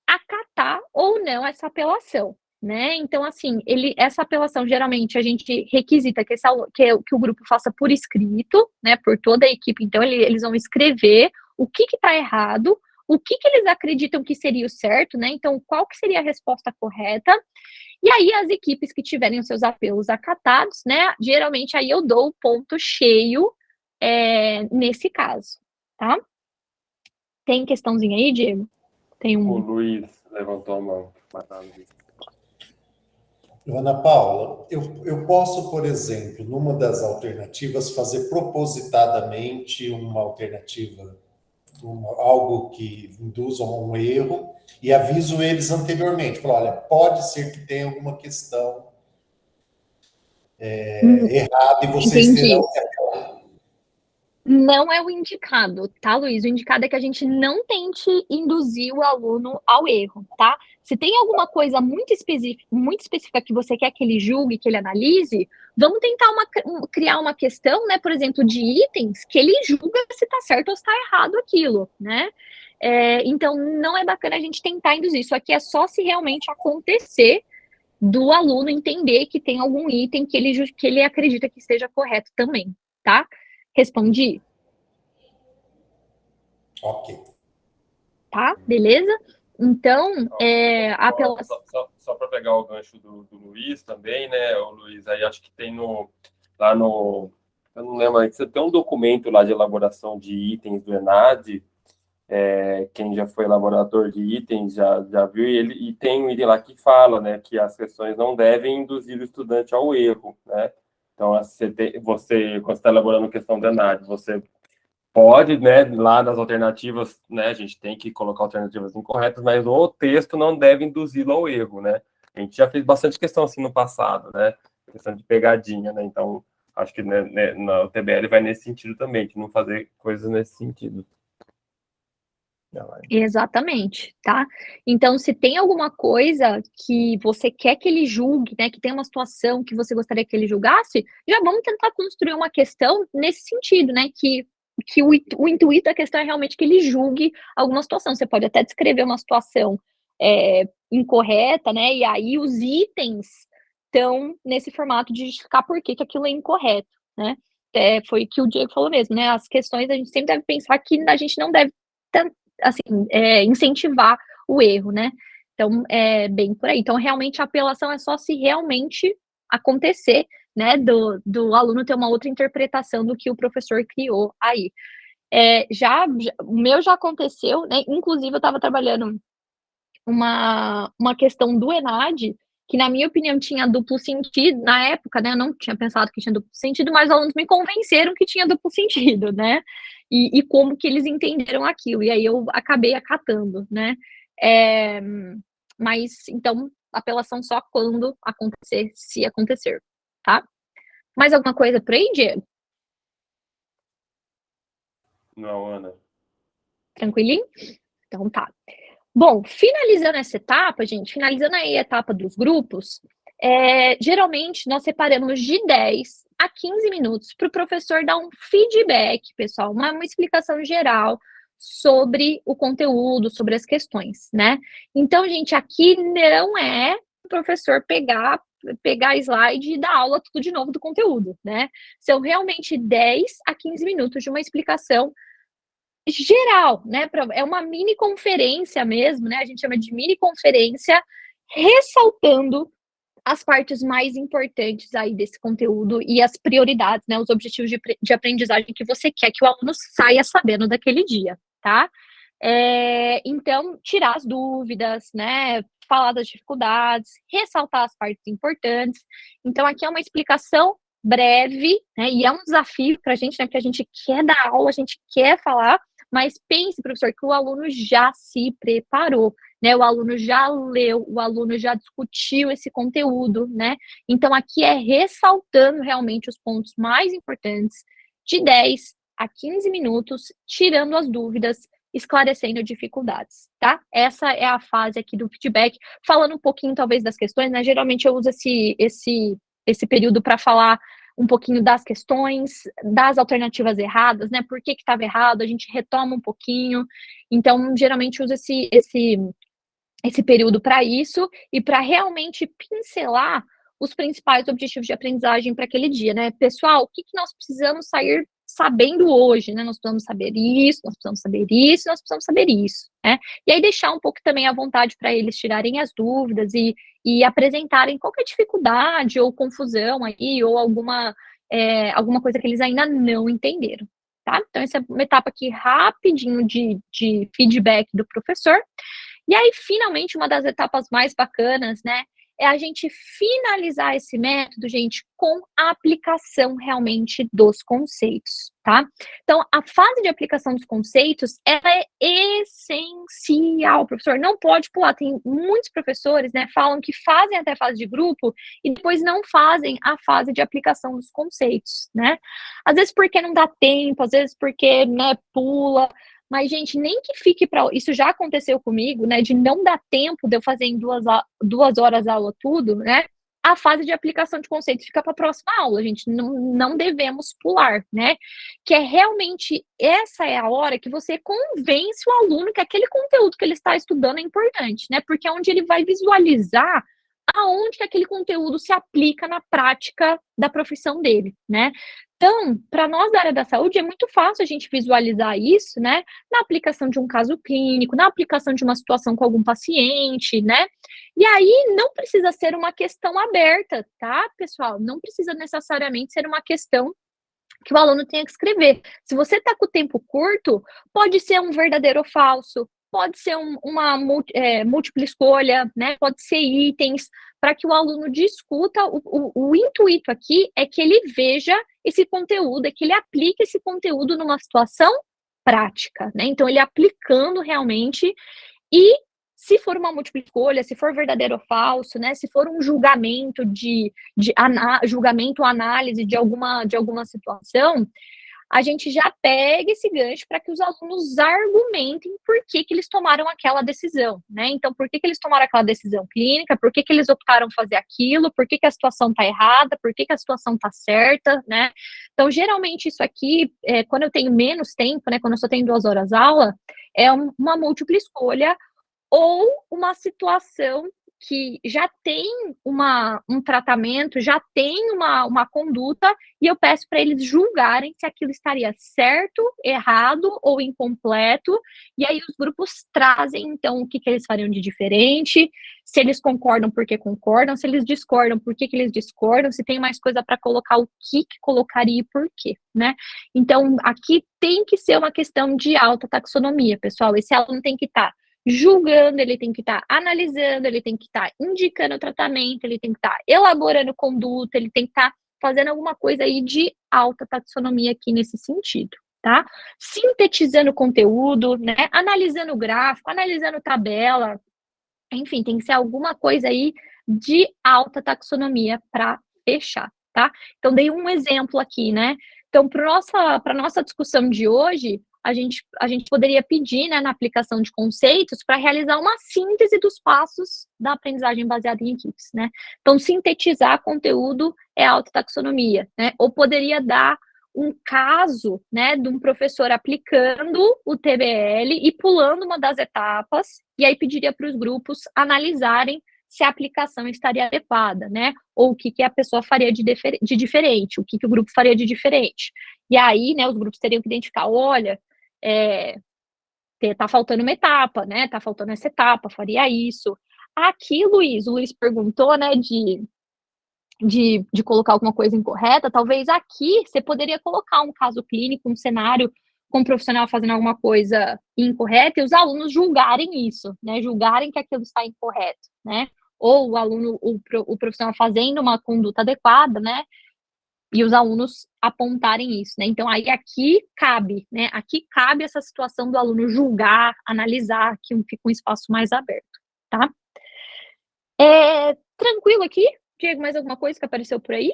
acatar ou não essa apelação, né? Então, assim, essa apelação, geralmente, a gente requisita que o grupo faça por escrito, né, por toda a equipe, então eles vão escrever o que está errado, o que eles acreditam que seria o certo, né, então qual que seria a resposta correta, e aí as equipes que tiverem os seus apelos acatados, né, geralmente aí eu dou o ponto cheio nesse caso, tá? Tem questãozinha aí, Diego? Tem O Luiz levantou a mão. Ana Paula, eu posso, por exemplo, numa das alternativas, fazer propositadamente uma alternativa, algo que induza a um erro, e aviso eles anteriormente. Falar, olha, pode ser que tenha alguma questão errada e vocês entendi. terão que apelar. Não é o indicado, tá, Luiz? O indicado é que a gente não tente induzir o aluno ao erro, tá? Se tem alguma coisa muito específica que você quer que ele julgue, que ele analise, vamos tentar criar uma questão, né, por exemplo, de itens que ele julga se está certo ou se está errado aquilo, né? Então, não é bacana a gente tentar induzir. Isso aqui é só se realmente acontecer do aluno entender que tem algum item que ele acredita que esteja correto também, tá? Respondi? Ok. Tá? Beleza? Então, Só para pegar o gancho do Luiz também, né? O Luiz, aí acho que tem lá no. Eu não lembro, você tem um documento lá de elaboração de itens do ENAD. Quem já foi elaborador de itens já viu, e tem um item lá que fala, né, que as questões não devem induzir o estudante ao erro, né? Então, quando você está elaborando questão do ENAD, você pode, né, lá nas alternativas, né, a gente tem que colocar alternativas incorretas, mas o texto não deve induzi-lo ao erro, né? A gente já fez bastante questão assim no passado, né? Questão de pegadinha, né? Então, acho que né, na TBL vai nesse sentido também, de não fazer coisas nesse sentido. Exatamente, tá? Então, se tem alguma coisa que você quer que ele julgue, né, que tem uma situação que você gostaria que ele julgasse, já vamos tentar construir uma questão nesse sentido, né, que o intuito da questão é realmente que ele julgue alguma situação. Você pode até descrever uma situação incorreta, né, e aí os itens estão nesse formato de justificar por que aquilo é incorreto, né? Foi o que o Diego falou mesmo, né? As questões a gente sempre deve pensar que a gente não deve assim, incentivar o erro, né? Então, é bem por aí. Então, realmente, a apelação é só se realmente acontecer, né, do aluno ter uma outra interpretação do que o professor criou aí. O meu já aconteceu, né? Inclusive, eu estava trabalhando uma questão do ENAD, que, na minha opinião, tinha duplo sentido. Na época, né, eu não tinha pensado que tinha duplo sentido, mas os alunos me convenceram que tinha duplo sentido, né? E como que eles entenderam aquilo. E aí eu acabei acatando, né? Mas, então, apelação só quando acontecer, se acontecer, tá? Mais alguma coisa por aí, Diego? Não, Ana. Tranquilinho? Então tá. Bom, finalizando essa etapa, gente, finalizando aí a etapa dos grupos, geralmente nós separamos de 10 a 15 minutos para o professor dar um feedback, pessoal, uma explicação geral sobre o conteúdo, sobre as questões, né? Então, gente, aqui não é o professor pegar slide e dar aula tudo de novo do conteúdo, né? São realmente 10 a 15 minutos de uma explicação geral, né? É uma mini conferência mesmo, né? A gente chama de mini conferência, ressaltando as partes mais importantes aí desse conteúdo e as prioridades, né? Os objetivos de aprendizagem que você quer que o aluno saia sabendo daquele dia, tá? Então, tirar as dúvidas, né? Falar das dificuldades, ressaltar as partes importantes. Então, aqui é uma explicação breve, né? E é um desafio para a gente, né? Porque a gente quer dar aula, a gente quer falar, mas pense, professor, que o aluno já se preparou, né? O aluno já leu, o aluno já discutiu esse conteúdo, né? Então, aqui é ressaltando realmente os pontos mais importantes, de 10 a 15 minutos, tirando as dúvidas, esclarecendo dificuldades, tá? Essa é a fase aqui do feedback, falando um pouquinho, talvez, das questões, né? Geralmente eu uso esse período para falar um pouquinho das questões, das alternativas erradas, né? Por que estava errado, a gente retoma um pouquinho. Então, geralmente uso esse período para isso e para realmente pincelar os principais objetivos de aprendizagem para aquele dia, né? Pessoal, o que nós precisamos sair sabendo hoje, né? Nós precisamos saber isso, nós precisamos saber isso, nós precisamos saber isso, né? E aí deixar um pouco também à vontade para eles tirarem as dúvidas e apresentarem qualquer dificuldade ou confusão aí, ou alguma coisa que eles ainda não entenderam, tá? Então, essa é uma etapa aqui rapidinho de feedback do professor. E aí, finalmente, uma das etapas mais bacanas, né, é a gente finalizar esse método, gente, com a aplicação realmente dos conceitos, tá? Então, a fase de aplicação dos conceitos, ela é essencial, professor, não pode pular. Tem muitos professores, né, falam que fazem até a fase de grupo e depois não fazem a fase de aplicação dos conceitos, né? Às vezes porque não dá tempo, às vezes porque, né, pula. Mas, gente, nem que fique para... Isso já aconteceu comigo, né? De não dar tempo de eu fazer em 2 horas aula tudo, né? A fase de aplicação de conceitos fica para a próxima aula, gente. Não devemos pular, né? Que é realmente... Essa é a hora que você convence o aluno que aquele conteúdo que ele está estudando é importante, né? Porque é onde ele vai visualizar aonde que aquele conteúdo se aplica na prática da profissão dele, né? Então, para nós da área da saúde, é muito fácil a gente visualizar isso, né? Na aplicação de um caso clínico, na aplicação de uma situação com algum paciente, né? E aí, não precisa ser uma questão aberta, tá, pessoal? Não precisa necessariamente ser uma questão que o aluno tenha que escrever. Se você está com o tempo curto, pode ser um verdadeiro ou falso, pode ser uma múltipla escolha, né? Pode ser itens, para que o aluno discuta. O intuito aqui é que ele veja esse conteúdo, é que ele aplique esse conteúdo numa situação prática, né? Então, ele aplicando realmente, e se for uma múltipla escolha, se for verdadeiro ou falso, né? Se for um julgamento julgamento ou análise de alguma situação, a gente já pega esse gancho para que os alunos argumentem por que eles tomaram aquela decisão, né? Então, por que eles tomaram aquela decisão clínica, por que eles optaram fazer aquilo, por que a situação está errada, por que a situação está certa, né? Então, geralmente, isso aqui, quando eu tenho menos tempo, né? Quando eu só tenho 2 horas aula, é uma múltipla escolha ou uma situação que já tem um tratamento, já tem uma conduta, e eu peço para eles julgarem se aquilo estaria certo, errado ou incompleto, e aí os grupos trazem, então, o que eles fariam de diferente, se eles concordam, por que concordam, se eles discordam, por que eles discordam, se tem mais coisa para colocar, o que colocaria e por quê, né? Então, aqui tem que ser uma questão de alta taxonomia, pessoal. Esse aluno tem que estar julgando, ele tem que estar analisando, ele tem que estar indicando o tratamento, ele tem que estar elaborando conduta, ele tem que estar fazendo alguma coisa aí de alta taxonomia aqui nesse sentido, tá? Sintetizando o conteúdo, né? Analisando o gráfico, analisando tabela, enfim, tem que ser alguma coisa aí de alta taxonomia para fechar, tá? Então, dei um exemplo aqui, né? Então, para nossa discussão de hoje, a gente poderia pedir, né, na aplicação de conceitos, para realizar uma síntese dos passos da aprendizagem baseada em equipes, né? Então, sintetizar conteúdo é alta taxonomia, né? Ou poderia dar um caso, né, de um professor aplicando o TBL e pulando uma das etapas, e aí pediria para os grupos analisarem se a aplicação estaria adequada, né? Ou o que a pessoa faria de diferente, o que o grupo faria de diferente. E aí, né, os grupos teriam que identificar, olha, tá faltando uma etapa, né? Tá faltando essa etapa, faria isso. Aqui, o Luiz perguntou, né, de colocar alguma coisa incorreta. Talvez aqui você poderia colocar um caso clínico, um cenário com um profissional fazendo alguma coisa incorreta e os alunos julgarem isso, né? Julgarem que aquilo está incorreto, né? Ou o aluno, o profissional fazendo uma conduta adequada, né? e os alunos apontarem isso, né? Então, aí aqui cabe, né? Aqui cabe essa situação do aluno julgar, analisar, que fica um espaço mais aberto, tá? Tranquilo aqui? Diego, mais alguma coisa que apareceu por aí?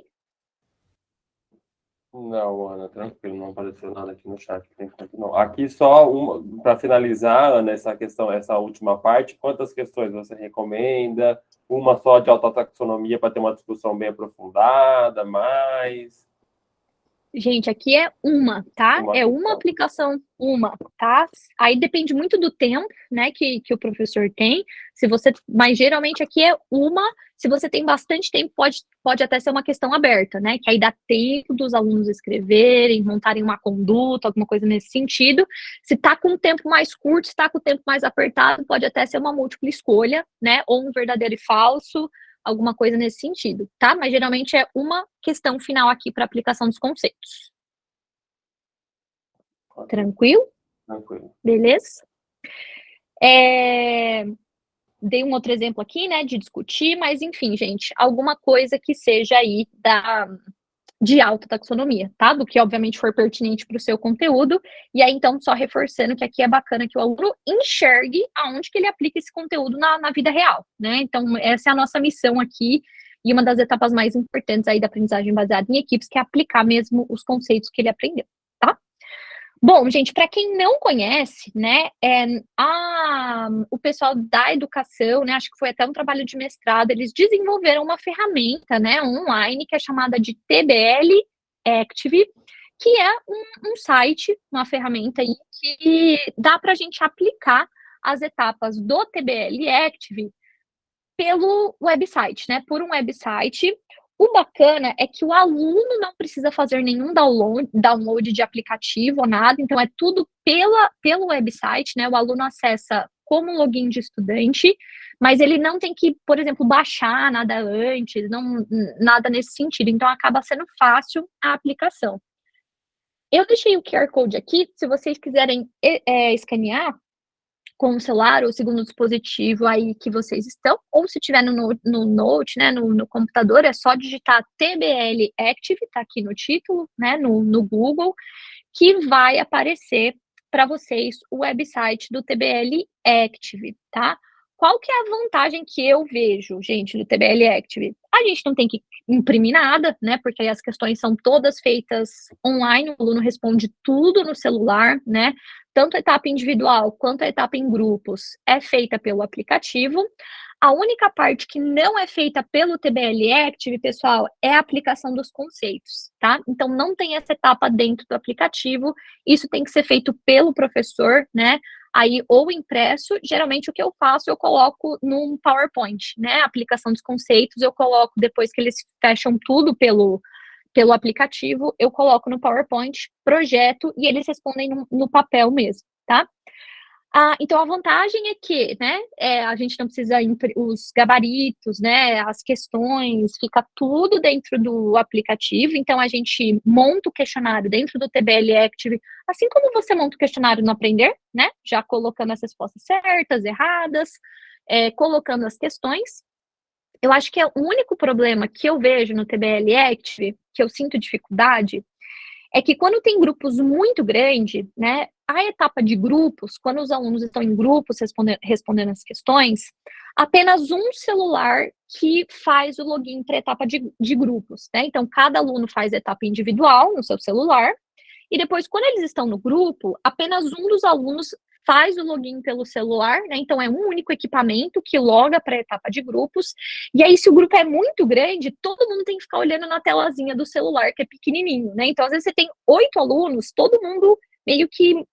Não, Ana, tranquilo, não apareceu nada aqui no chat. Não. Aqui só uma, para finalizar nessa questão, essa última parte, quantas questões você recomenda? Uma só de autotaxonomia para ter uma discussão bem aprofundada, mais? Gente, aqui é uma, tá? É uma aplicação, tá? Aí depende muito do tempo, né, que o professor tem. Mas geralmente aqui é uma. Se você tem bastante tempo, pode até ser uma questão aberta, né? Que aí dá tempo dos alunos escreverem, montarem uma conduta, alguma coisa nesse sentido. Se tá com o tempo mais curto, se tá com o tempo mais apertado, pode até ser uma múltipla escolha, né? Ou um verdadeiro e falso, alguma coisa nesse sentido, tá? Mas geralmente é uma questão final aqui para aplicação dos conceitos. Tranquilo? Tranquilo. Beleza? Dei um outro exemplo aqui, né, de discutir, mas enfim, gente, alguma coisa que seja aí de alta taxonomia, tá? Do que obviamente for pertinente para o seu conteúdo. E aí, então, só reforçando que aqui é bacana que o aluno enxergue aonde que ele aplica esse conteúdo na vida real, né? Então, essa é a nossa missão aqui e uma das etapas mais importantes aí da aprendizagem baseada em equipes, que é aplicar mesmo os conceitos que ele aprendeu, tá? Bom, gente, para quem não conhece, né, o pessoal da educação, né, acho que foi até um trabalho de mestrado, eles desenvolveram uma ferramenta, né, online, que é chamada de TBL Active, que é um site, uma ferramenta aí que dá para a gente aplicar as etapas do TBL Active pelo website, né, por um website. O bacana é que o aluno não precisa fazer nenhum download de aplicativo ou nada, então é tudo pelo website, né? O aluno acessa como login de estudante, mas ele não tem que, por exemplo, baixar nada antes, nada nesse sentido. Então acaba sendo fácil a aplicação. Eu deixei o QR Code aqui, se vocês quiserem escanear com o celular ou segundo dispositivo aí que vocês estão, ou se tiver no Note, né, no computador, é só digitar TBL Active, tá aqui no título, né, no Google, que vai aparecer para vocês o website do TBL Active, tá? Qual que é a vantagem que eu vejo, gente, do TBL Active? A gente não tem que imprimir nada, né, porque as questões são todas feitas online, o aluno responde tudo no celular, né, tanto a etapa individual quanto a etapa em grupos é feita pelo aplicativo. A única parte que não é feita pelo TBL Active, pessoal, é a aplicação dos conceitos, tá? Então, não tem essa etapa dentro do aplicativo, isso tem que ser feito pelo professor, né? Aí, ou impresso, geralmente o que eu faço, eu coloco num PowerPoint, né? A aplicação dos conceitos, eu coloco depois que eles fecham tudo pelo aplicativo, eu coloco no PowerPoint, projeto, e eles respondem no papel mesmo, tá? Então, a vantagem é que, né, a gente não precisa os gabaritos, né, as questões, fica tudo dentro do aplicativo, então a gente monta o questionário dentro do TBL Active, assim como você monta o questionário no Aprender, né, já colocando as respostas certas, erradas, colocando as questões. Eu acho que o único problema que eu vejo no TBL Active, que eu sinto dificuldade, é que quando tem grupos muito grandes, né, a etapa de grupos, quando os alunos estão em grupos respondendo as questões, apenas um celular que faz o login para a etapa de grupos, né? Então, cada aluno faz a etapa individual no seu celular, e depois, quando eles estão no grupo, apenas um dos alunos faz o login pelo celular, né? Então, é um único equipamento que loga para a etapa de grupos. E aí, se o grupo é muito grande, todo mundo tem que ficar olhando na telazinha do celular, que é pequenininho, né? Então, às vezes, você tem 8 alunos, todo mundo meio que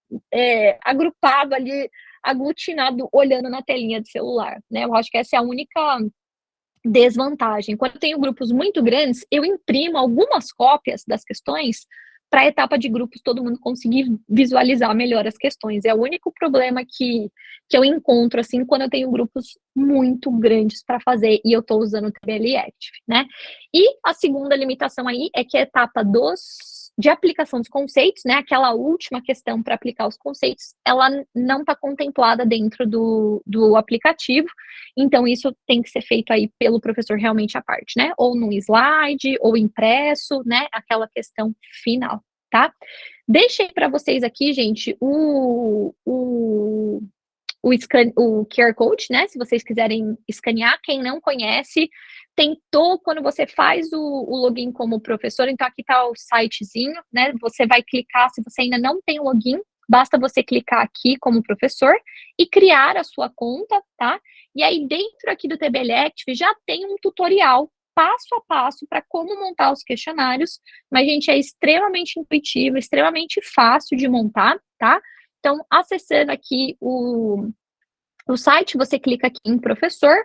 agrupado ali, aglutinado, olhando na telinha do celular, né? Eu acho que essa é a única desvantagem. Quando eu tenho grupos muito grandes, eu imprimo algumas cópias das questões para a etapa de grupos todo mundo conseguir visualizar melhor as questões. É o único problema que eu encontro, assim, quando eu tenho grupos muito grandes para fazer e eu estou usando o TBL Active, né? E a segunda limitação aí é que a etapa dos de aplicação dos conceitos, né, aquela última questão para aplicar os conceitos, ela não está contemplada dentro do aplicativo, então isso tem que ser feito aí pelo professor realmente à parte, né, ou no slide, ou impresso, né, aquela questão final, tá? Deixei para vocês aqui, gente, o QR Code, né, se vocês quiserem escanear, quem não conhece, tentou, quando você faz o login como professor, então aqui está o sitezinho, né, você vai clicar, se você ainda não tem login, basta você clicar aqui como professor e criar a sua conta, tá? E aí dentro aqui do TBL Active já tem um tutorial passo a passo para como montar os questionários, mas, gente, é extremamente intuitivo, extremamente fácil de montar, tá? Então, acessando aqui o site, você clica aqui em professor,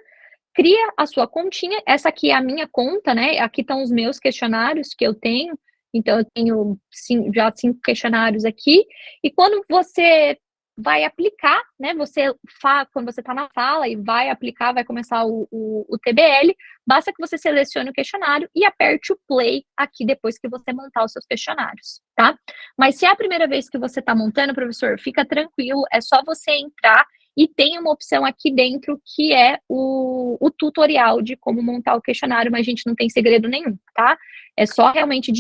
cria a sua continha, essa aqui é a minha conta, né, aqui estão os meus questionários que eu tenho, então eu tenho já 5 questionários aqui, e quando você vai aplicar, né, quando você está na sala e vai aplicar, vai começar o TBL, basta que você selecione o questionário e aperte o play aqui depois que você montar os seus questionários, tá? Mas se é a primeira vez que você está montando, professor, fica tranquilo, é só você entrar e tem uma opção aqui dentro que é o tutorial de como montar o questionário, mas a gente não tem segredo nenhum, tá? É só realmente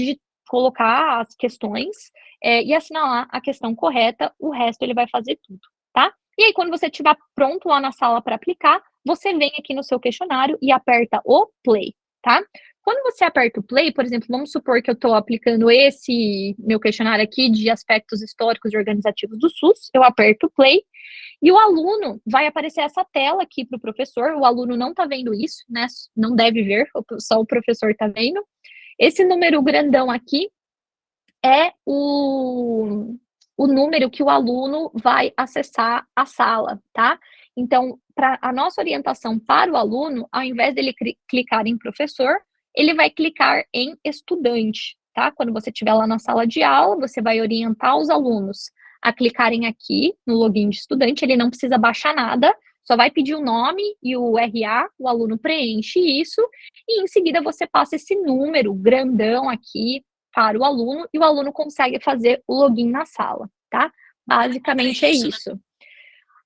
colocar as questões e assinalar a questão correta, o resto ele vai fazer tudo, tá? E aí, quando você estiver pronto lá na sala para aplicar, você vem aqui no seu questionário e aperta o play, tá? Quando você aperta o play, por exemplo, vamos supor que eu estou aplicando esse meu questionário aqui de aspectos históricos e organizativos do SUS, eu aperto o play, e o aluno vai aparecer essa tela aqui para o professor, o aluno não está vendo isso, né? Não deve ver, só o professor está vendo. Esse número grandão aqui é o número que o aluno vai acessar a sala, tá? Então, para a nossa orientação para o aluno, ao invés dele clicar em professor, ele vai clicar em estudante, tá? Quando você estiver lá na sala de aula, você vai orientar os alunos a clicarem aqui no login de estudante, ele não precisa baixar nada, só vai pedir o nome e o RA, o aluno preenche isso, e em seguida você passa esse número grandão aqui para o aluno, e o aluno consegue fazer o login na sala, tá? Basicamente é isso.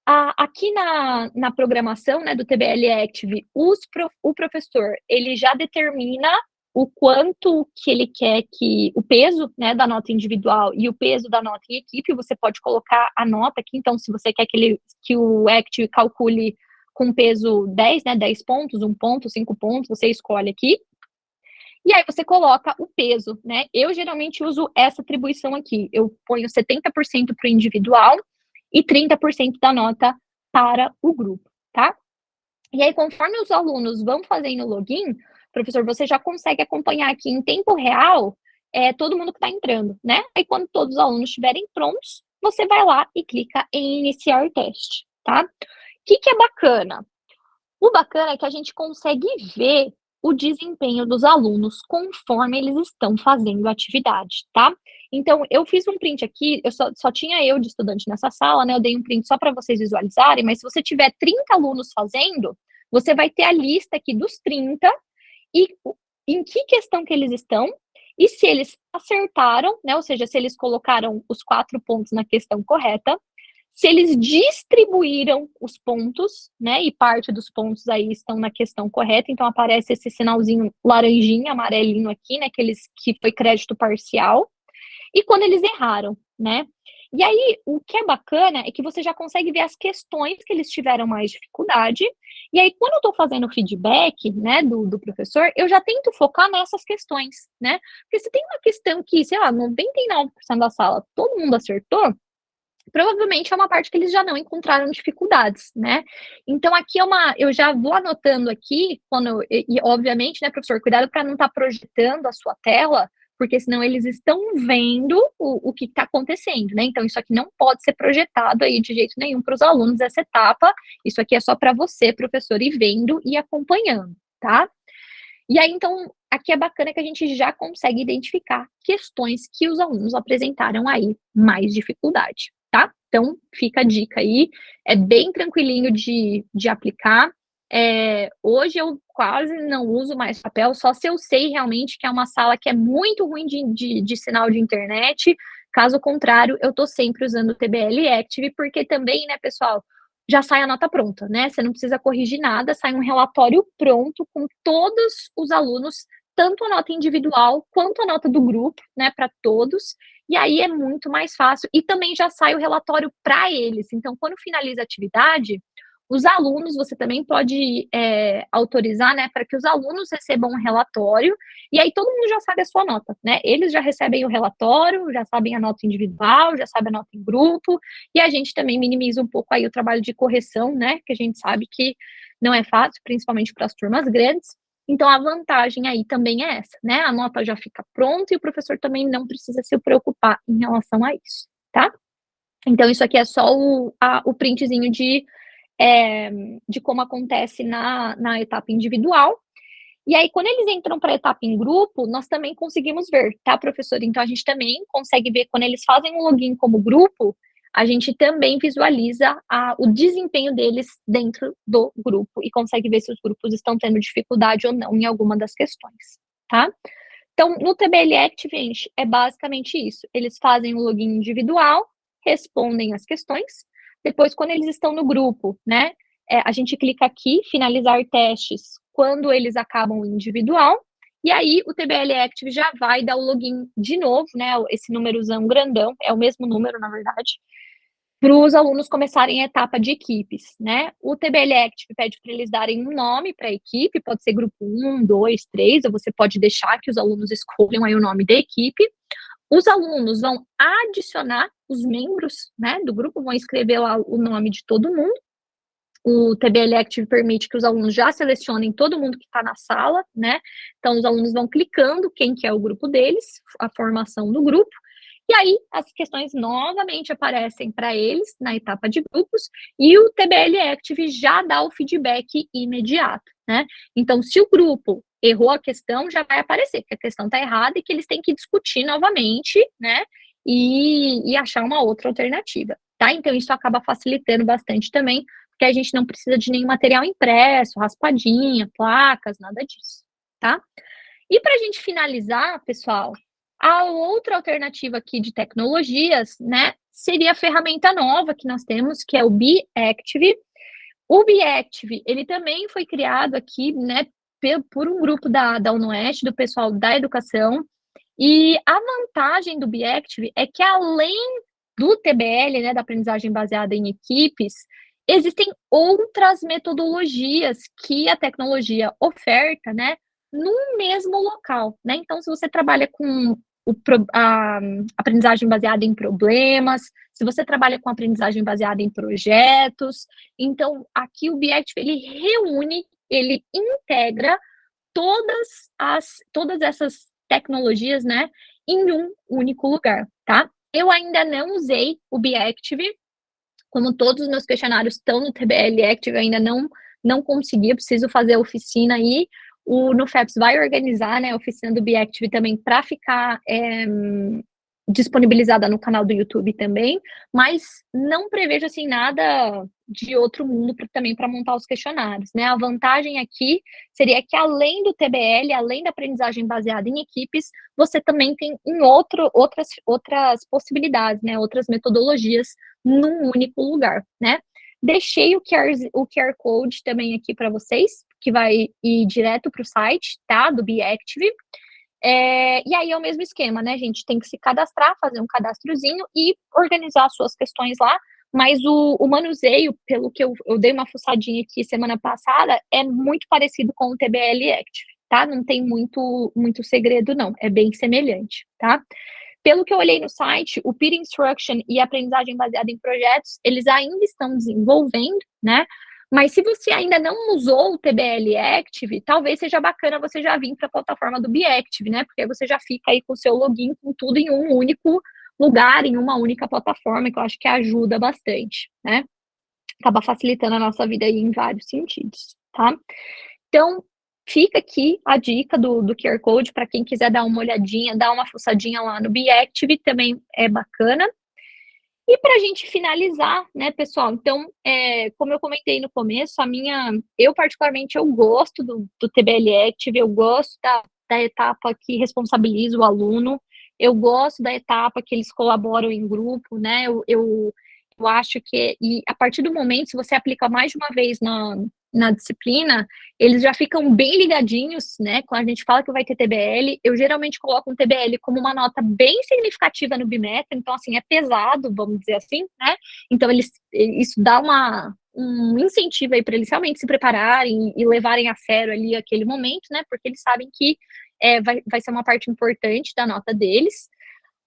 Aqui na programação, né, do TBL Active, o professor, ele já determina o quanto que ele quer que, o peso, né, da nota individual e o peso da nota em equipe, você pode colocar a nota aqui, então se você quer que o Active calcule com peso 10, né, 10 pontos, 1 ponto, 5 pontos, você escolhe aqui, e aí você coloca o peso, né, eu geralmente uso essa atribuição aqui, eu ponho 70% para o individual e 30% da nota para o grupo, tá? E aí, conforme os alunos vão fazendo o login, professor, você já consegue acompanhar aqui em tempo real todo mundo que está entrando, né? Aí, quando todos os alunos estiverem prontos, você vai lá e clica em iniciar teste, tá? O que é bacana? O bacana é que a gente consegue ver o desempenho dos alunos conforme eles estão fazendo a atividade, tá? Então, eu fiz um print aqui, só tinha eu de estudante nessa sala, né? Eu dei um print só para vocês visualizarem, mas se você tiver 30 alunos fazendo, você vai ter a lista aqui dos 30 e em que questão que eles estão e se eles acertaram, né? Ou seja, se eles colocaram os 4 pontos na questão correta, se eles distribuíram os pontos, né, e parte dos pontos aí estão na questão correta, então aparece esse sinalzinho laranjinha, amarelinho aqui, né, que foi crédito parcial, e quando eles erraram, né. E aí, o que é bacana é que você já consegue ver as questões que eles tiveram mais dificuldade, e aí quando eu tô fazendo o feedback, né, do professor, eu já tento focar nessas questões, né, porque se tem uma questão que, sei lá, 99% da sala todo mundo acertou, provavelmente é uma parte que eles já não encontraram dificuldades, né? Então, aqui eu já vou anotando aqui, e obviamente, né, professor, cuidado para não estar projetando a sua tela, porque senão eles estão vendo o que está acontecendo, né? Então, isso aqui não pode ser projetado aí de jeito nenhum para os alunos, essa etapa, isso aqui é só para você, professor, ir vendo e acompanhando, tá? E aí, então, aqui é bacana que a gente já consegue identificar questões que os alunos apresentaram aí mais dificuldade, tá? Então, fica a dica aí, é bem tranquilinho de aplicar, Hoje eu quase não uso mais papel, só se eu sei realmente que é uma sala que é muito ruim de sinal de internet. Caso contrário, eu estou sempre usando o TBL Active, porque também, né, pessoal, já sai a nota pronta, né? Você não precisa corrigir nada, sai um relatório pronto com todos os alunos, tanto a nota individual quanto a nota do grupo, né, para todos. E aí é muito mais fácil. E também já sai o relatório para eles. Então, quando finaliza a atividade, os alunos, você também pode autorizar, né, para que os alunos recebam um relatório, e aí todo mundo já sabe a sua nota, né? Eles já recebem o relatório, já sabem a nota individual, já sabem a nota em grupo, e a gente também minimiza um pouco aí o trabalho de correção, né? Que a gente sabe que não é fácil, principalmente para as turmas grandes. Então, a vantagem aí também é essa, né? A nota já fica pronta e o professor também não precisa se preocupar em relação a isso, tá? Então, isso aqui é só o printzinho de como acontece na etapa individual. E aí, quando eles entram para a etapa em grupo, nós também conseguimos ver, tá, professor? Então, a gente também consegue ver, quando eles fazem um login como grupo, a gente também visualiza o desempenho deles dentro do grupo e consegue ver se os grupos estão tendo dificuldade ou não em alguma das questões, tá? Então, no TBL Active, gente, é basicamente isso. Eles fazem o login individual, respondem as questões. Depois, quando eles estão no grupo, né, a gente clica aqui, finalizar testes, quando eles acabam o individual, e aí o TBL Active já vai dar o login de novo, né, esse númerozão grandão, é o mesmo número, na verdade, para os alunos começarem a etapa de equipes, né? O TBL Active pede para eles darem um nome para a equipe, pode ser grupo 1, 2, 3, ou você pode deixar que os alunos escolham aí o nome da equipe. Os alunos vão adicionar os membros, né, do grupo, vão escrever lá o nome de todo mundo. O TBL Active permite que os alunos já selecionem todo mundo que está na sala, né? Então, os alunos vão clicando quem que é o grupo deles, a formação do grupo, e aí as questões novamente aparecem para eles na etapa de grupos, e o TBL Active já dá o feedback imediato, né? Então, se o grupo errou a questão, já vai aparecer que a questão está errada e que eles têm que discutir novamente, né? E achar uma outra alternativa, tá? Então, isso acaba facilitando bastante também, porque a gente não precisa de nenhum material impresso, raspadinha, placas, nada disso, tá? E para a gente finalizar, pessoal, a outra alternativa aqui de tecnologias, né, seria a ferramenta nova que nós temos, que é o Be-Active. O Be-Active, ele também foi criado aqui, né, por um grupo da UnoOeste, do pessoal da educação, e a vantagem do Be-Active é que, além do TBL, né, da aprendizagem baseada em equipes, existem outras metodologias que a tecnologia oferta, né, no mesmo local, né? Então, se você trabalha com a aprendizagem baseada em problemas, se você trabalha com aprendizagem baseada em projetos, então aqui o Be-Active, ele reúne, ele integra todas essas tecnologias, né, em um único lugar, tá? Eu ainda não usei o Be-Active, como todos os meus questionários estão no TBL Active, eu ainda não consegui, eu preciso fazer a oficina aí. O NUFEPS vai organizar, né, a oficina do Be-Active também para ficar disponibilizada no canal do YouTube também, mas não prevejo, assim, nada de outro mundo também para montar os questionários, né? A vantagem aqui seria que, além do TBL, além da aprendizagem baseada em equipes, você também tem outras possibilidades, né? Outras metodologias num único lugar, né? Deixei o QR Code também aqui para vocês, que vai ir direto para o site, tá? Do Be-Active. E aí é o mesmo esquema, né, gente? Tem que se cadastrar, fazer um cadastrozinho e organizar suas questões lá, mas o manuseio, pelo que eu dei uma fuçadinha aqui semana passada, é muito parecido com o TBL Active, tá? Não tem muito segredo, não. É bem semelhante, tá? Pelo que eu olhei no site, o Peer Instruction e a aprendizagem baseada em projetos, eles ainda estão desenvolvendo, né? Mas se você ainda não usou o TBL Active, talvez seja bacana você já vir para a plataforma do Be-Active, né? Porque você já fica aí com o seu login, com tudo em um único lugar, em uma única plataforma, que eu acho que ajuda bastante, né? Acaba facilitando a nossa vida aí em vários sentidos, tá? Então, fica aqui a dica do QR Code para quem quiser dar uma olhadinha, dar uma fuçadinha lá no Be-Active, também é bacana. E para a gente finalizar, né, pessoal, então, como eu comentei no começo, eu particularmente, eu gosto do TBL Active, eu gosto da etapa que responsabiliza o aluno, eu gosto da etapa que eles colaboram em grupo, né, eu acho que, e a partir do momento, se você aplica mais de uma vez na disciplina, eles já ficam bem ligadinhos, né? Quando a gente fala que vai ter TBL, eu geralmente coloco um TBL como uma nota bem significativa no bimestre, então, assim, é pesado, vamos dizer assim, né? Então, isso dá um incentivo aí para eles realmente se prepararem e levarem a sério ali aquele momento, né? Porque eles sabem que vai ser uma parte importante da nota deles.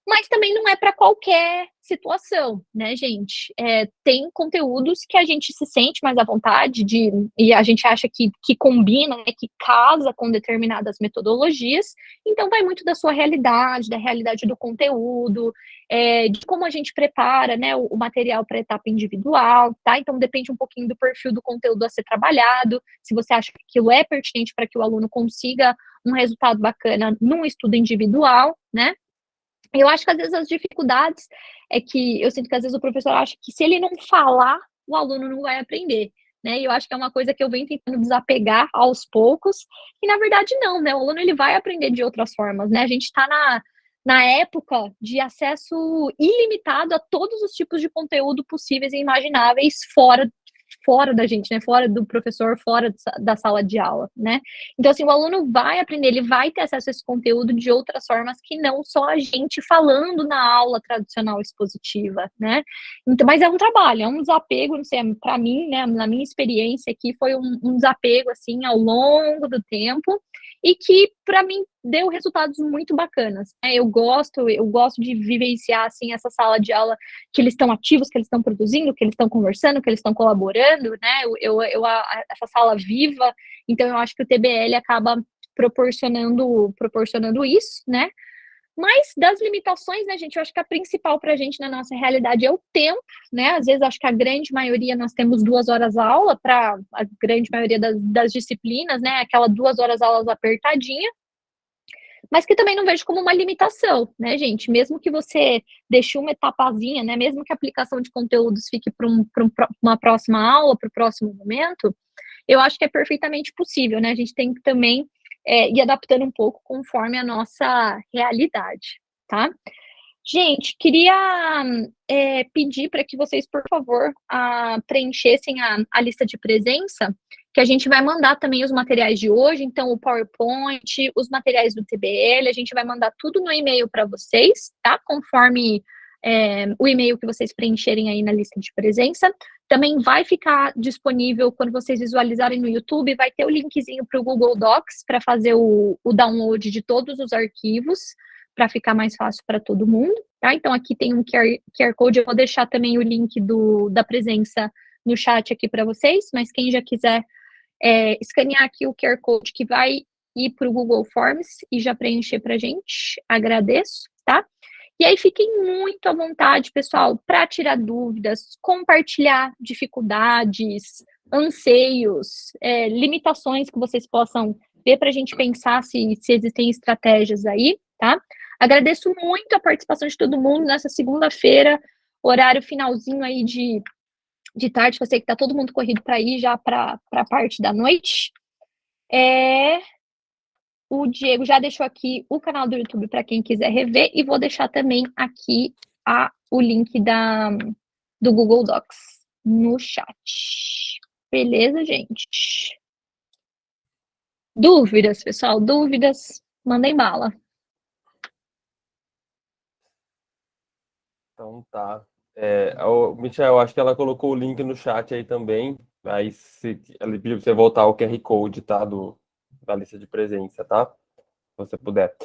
Mas também não é para qualquer situação, né, gente? Tem conteúdos que a gente se sente mais à vontade e a gente acha que combina, né, que casa com determinadas metodologias, então vai muito da sua realidade, da realidade do conteúdo, de como a gente prepara, né, o material para a etapa individual, tá? Então depende um pouquinho do perfil do conteúdo a ser trabalhado, se você acha que aquilo é pertinente para que o aluno consiga um resultado bacana num estudo individual, né? Eu acho que às vezes as dificuldades é que eu sinto que às vezes o professor acha que se ele não falar, o aluno não vai aprender, né? E eu acho que é uma coisa que eu venho tentando desapegar aos poucos, e na verdade não, né? O aluno ele vai aprender de outras formas, né? A gente está na época de acesso ilimitado a todos os tipos de conteúdo possíveis e imagináveis fora da gente, né? Fora do professor, fora da sala de aula, né? Então, assim, o aluno vai aprender, ele vai ter acesso a esse conteúdo de outras formas que não só a gente falando na aula tradicional expositiva, né? Então, mas é um trabalho, é um desapego, não sei, para mim, né? Na minha experiência aqui, foi um desapego, assim, ao longo do tempo, e que, para mim, deu resultados muito bacanas, né? Eu gosto de vivenciar, assim, essa sala de aula que eles estão ativos, que eles estão produzindo, que eles estão conversando, que eles estão colaborando, né? Essa sala viva, então eu acho que o TBL acaba proporcionando isso, né? Mas das limitações, né, gente, eu acho que a principal para a gente na nossa realidade é o tempo, né? Às vezes acho que a grande maioria nós temos 2 horas aula para a grande maioria das disciplinas, né? Aquela 2 horas aulas apertadinha, mas que também não vejo como uma limitação, né, gente? Mesmo que você deixe uma etapazinha, né? Mesmo que a aplicação de conteúdos fique para uma próxima aula, para o próximo momento, eu acho que é perfeitamente possível, né? A gente tem que também ir adaptando um pouco conforme a nossa realidade, tá? Gente, queria pedir para que vocês, por favor, preenchessem a lista de presença, que a gente vai mandar também os materiais de hoje, então o PowerPoint, os materiais do TBL, a gente vai mandar tudo no e-mail para vocês, tá? Conforme o e-mail que vocês preencherem aí na lista de presença. Também vai ficar disponível quando vocês visualizarem no YouTube, vai ter o linkzinho para o Google Docs para fazer o download de todos os arquivos, para ficar mais fácil para todo mundo, tá? Então, aqui tem um QR Code, eu vou deixar também o link da presença no chat aqui para vocês, mas quem já quiser escanear aqui o QR Code que vai ir para o Google Forms e já preencher para a gente, agradeço, tá? E aí, fiquem muito à vontade, pessoal, para tirar dúvidas, compartilhar dificuldades, anseios, limitações que vocês possam ver para a gente pensar se existem estratégias aí, tá? Agradeço muito a participação de todo mundo nessa segunda-feira, horário finalzinho aí de tarde, que eu sei que tá todo mundo corrido para ir já para a parte da noite. O Diego já deixou aqui o canal do YouTube para quem quiser rever, e vou deixar também aqui o link do Google Docs no chat. Beleza, gente? Dúvidas, pessoal? Dúvidas? Mandem bala. Então tá. Michel, acho que ela colocou o link no chat aí também. Aí ela pediu pra você voltar o QR Code, tá? Da lista de presença, tá? Se você puder.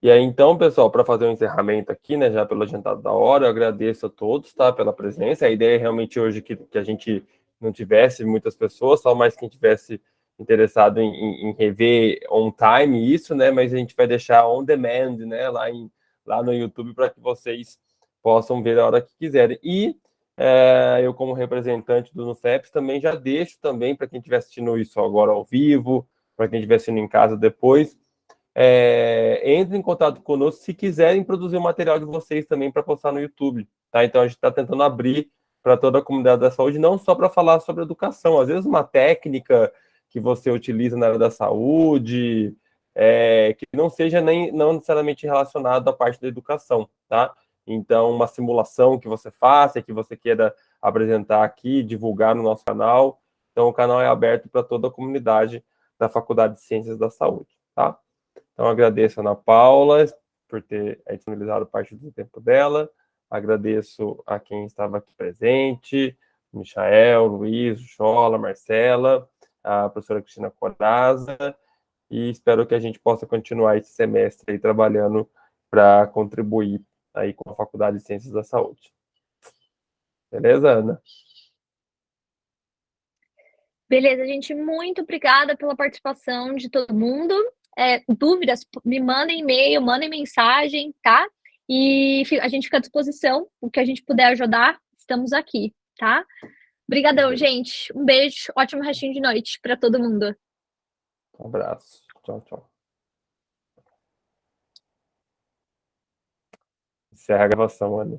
E aí, então, pessoal, para fazer o encerramento aqui, né? Já pelo adiantado da hora, eu agradeço a todos, tá? Pela presença. A ideia é realmente hoje que a gente não tivesse muitas pessoas, só mais quem tivesse interessado em rever on time isso, né? Mas a gente vai deixar on demand, né? Lá no YouTube para que vocês possam ver a hora que quiserem. E eu, como representante do NUFEPS, também já deixo também para quem estiver assistindo isso agora ao vivo, para quem estiver assistindo em casa depois, entre em contato conosco se quiserem produzir o material de vocês também para postar no YouTube, tá? Então a gente está tentando abrir para toda a comunidade da saúde, não só para falar sobre educação, às vezes uma técnica que você utiliza na área da saúde, que não seja não necessariamente relacionado à parte da educação, tá? Então, uma simulação que você faça, que você queira apresentar aqui, divulgar no nosso canal. Então, o canal é aberto para toda a comunidade da Faculdade de Ciências da Saúde, tá? Então, agradeço a Ana Paula por ter disponibilizado parte do tempo dela. Agradeço a quem estava aqui presente, Michael, Luiz, Chola, Marcela, a professora Cristina Coraza, e espero que a gente possa continuar esse semestre aí trabalhando para contribuir aí com a Faculdade de Ciências da Saúde. Beleza, Ana? Beleza, gente, muito obrigada pela participação de todo mundo. Dúvidas, me mandem e-mail, mandem mensagem, tá? E a gente fica à disposição, o que a gente puder ajudar, estamos aqui, tá? Obrigadão, gente. Um beijo, ótimo restinho de noite para todo mundo. Um abraço. Tchau, tchau. Encerra a gravação, Ana.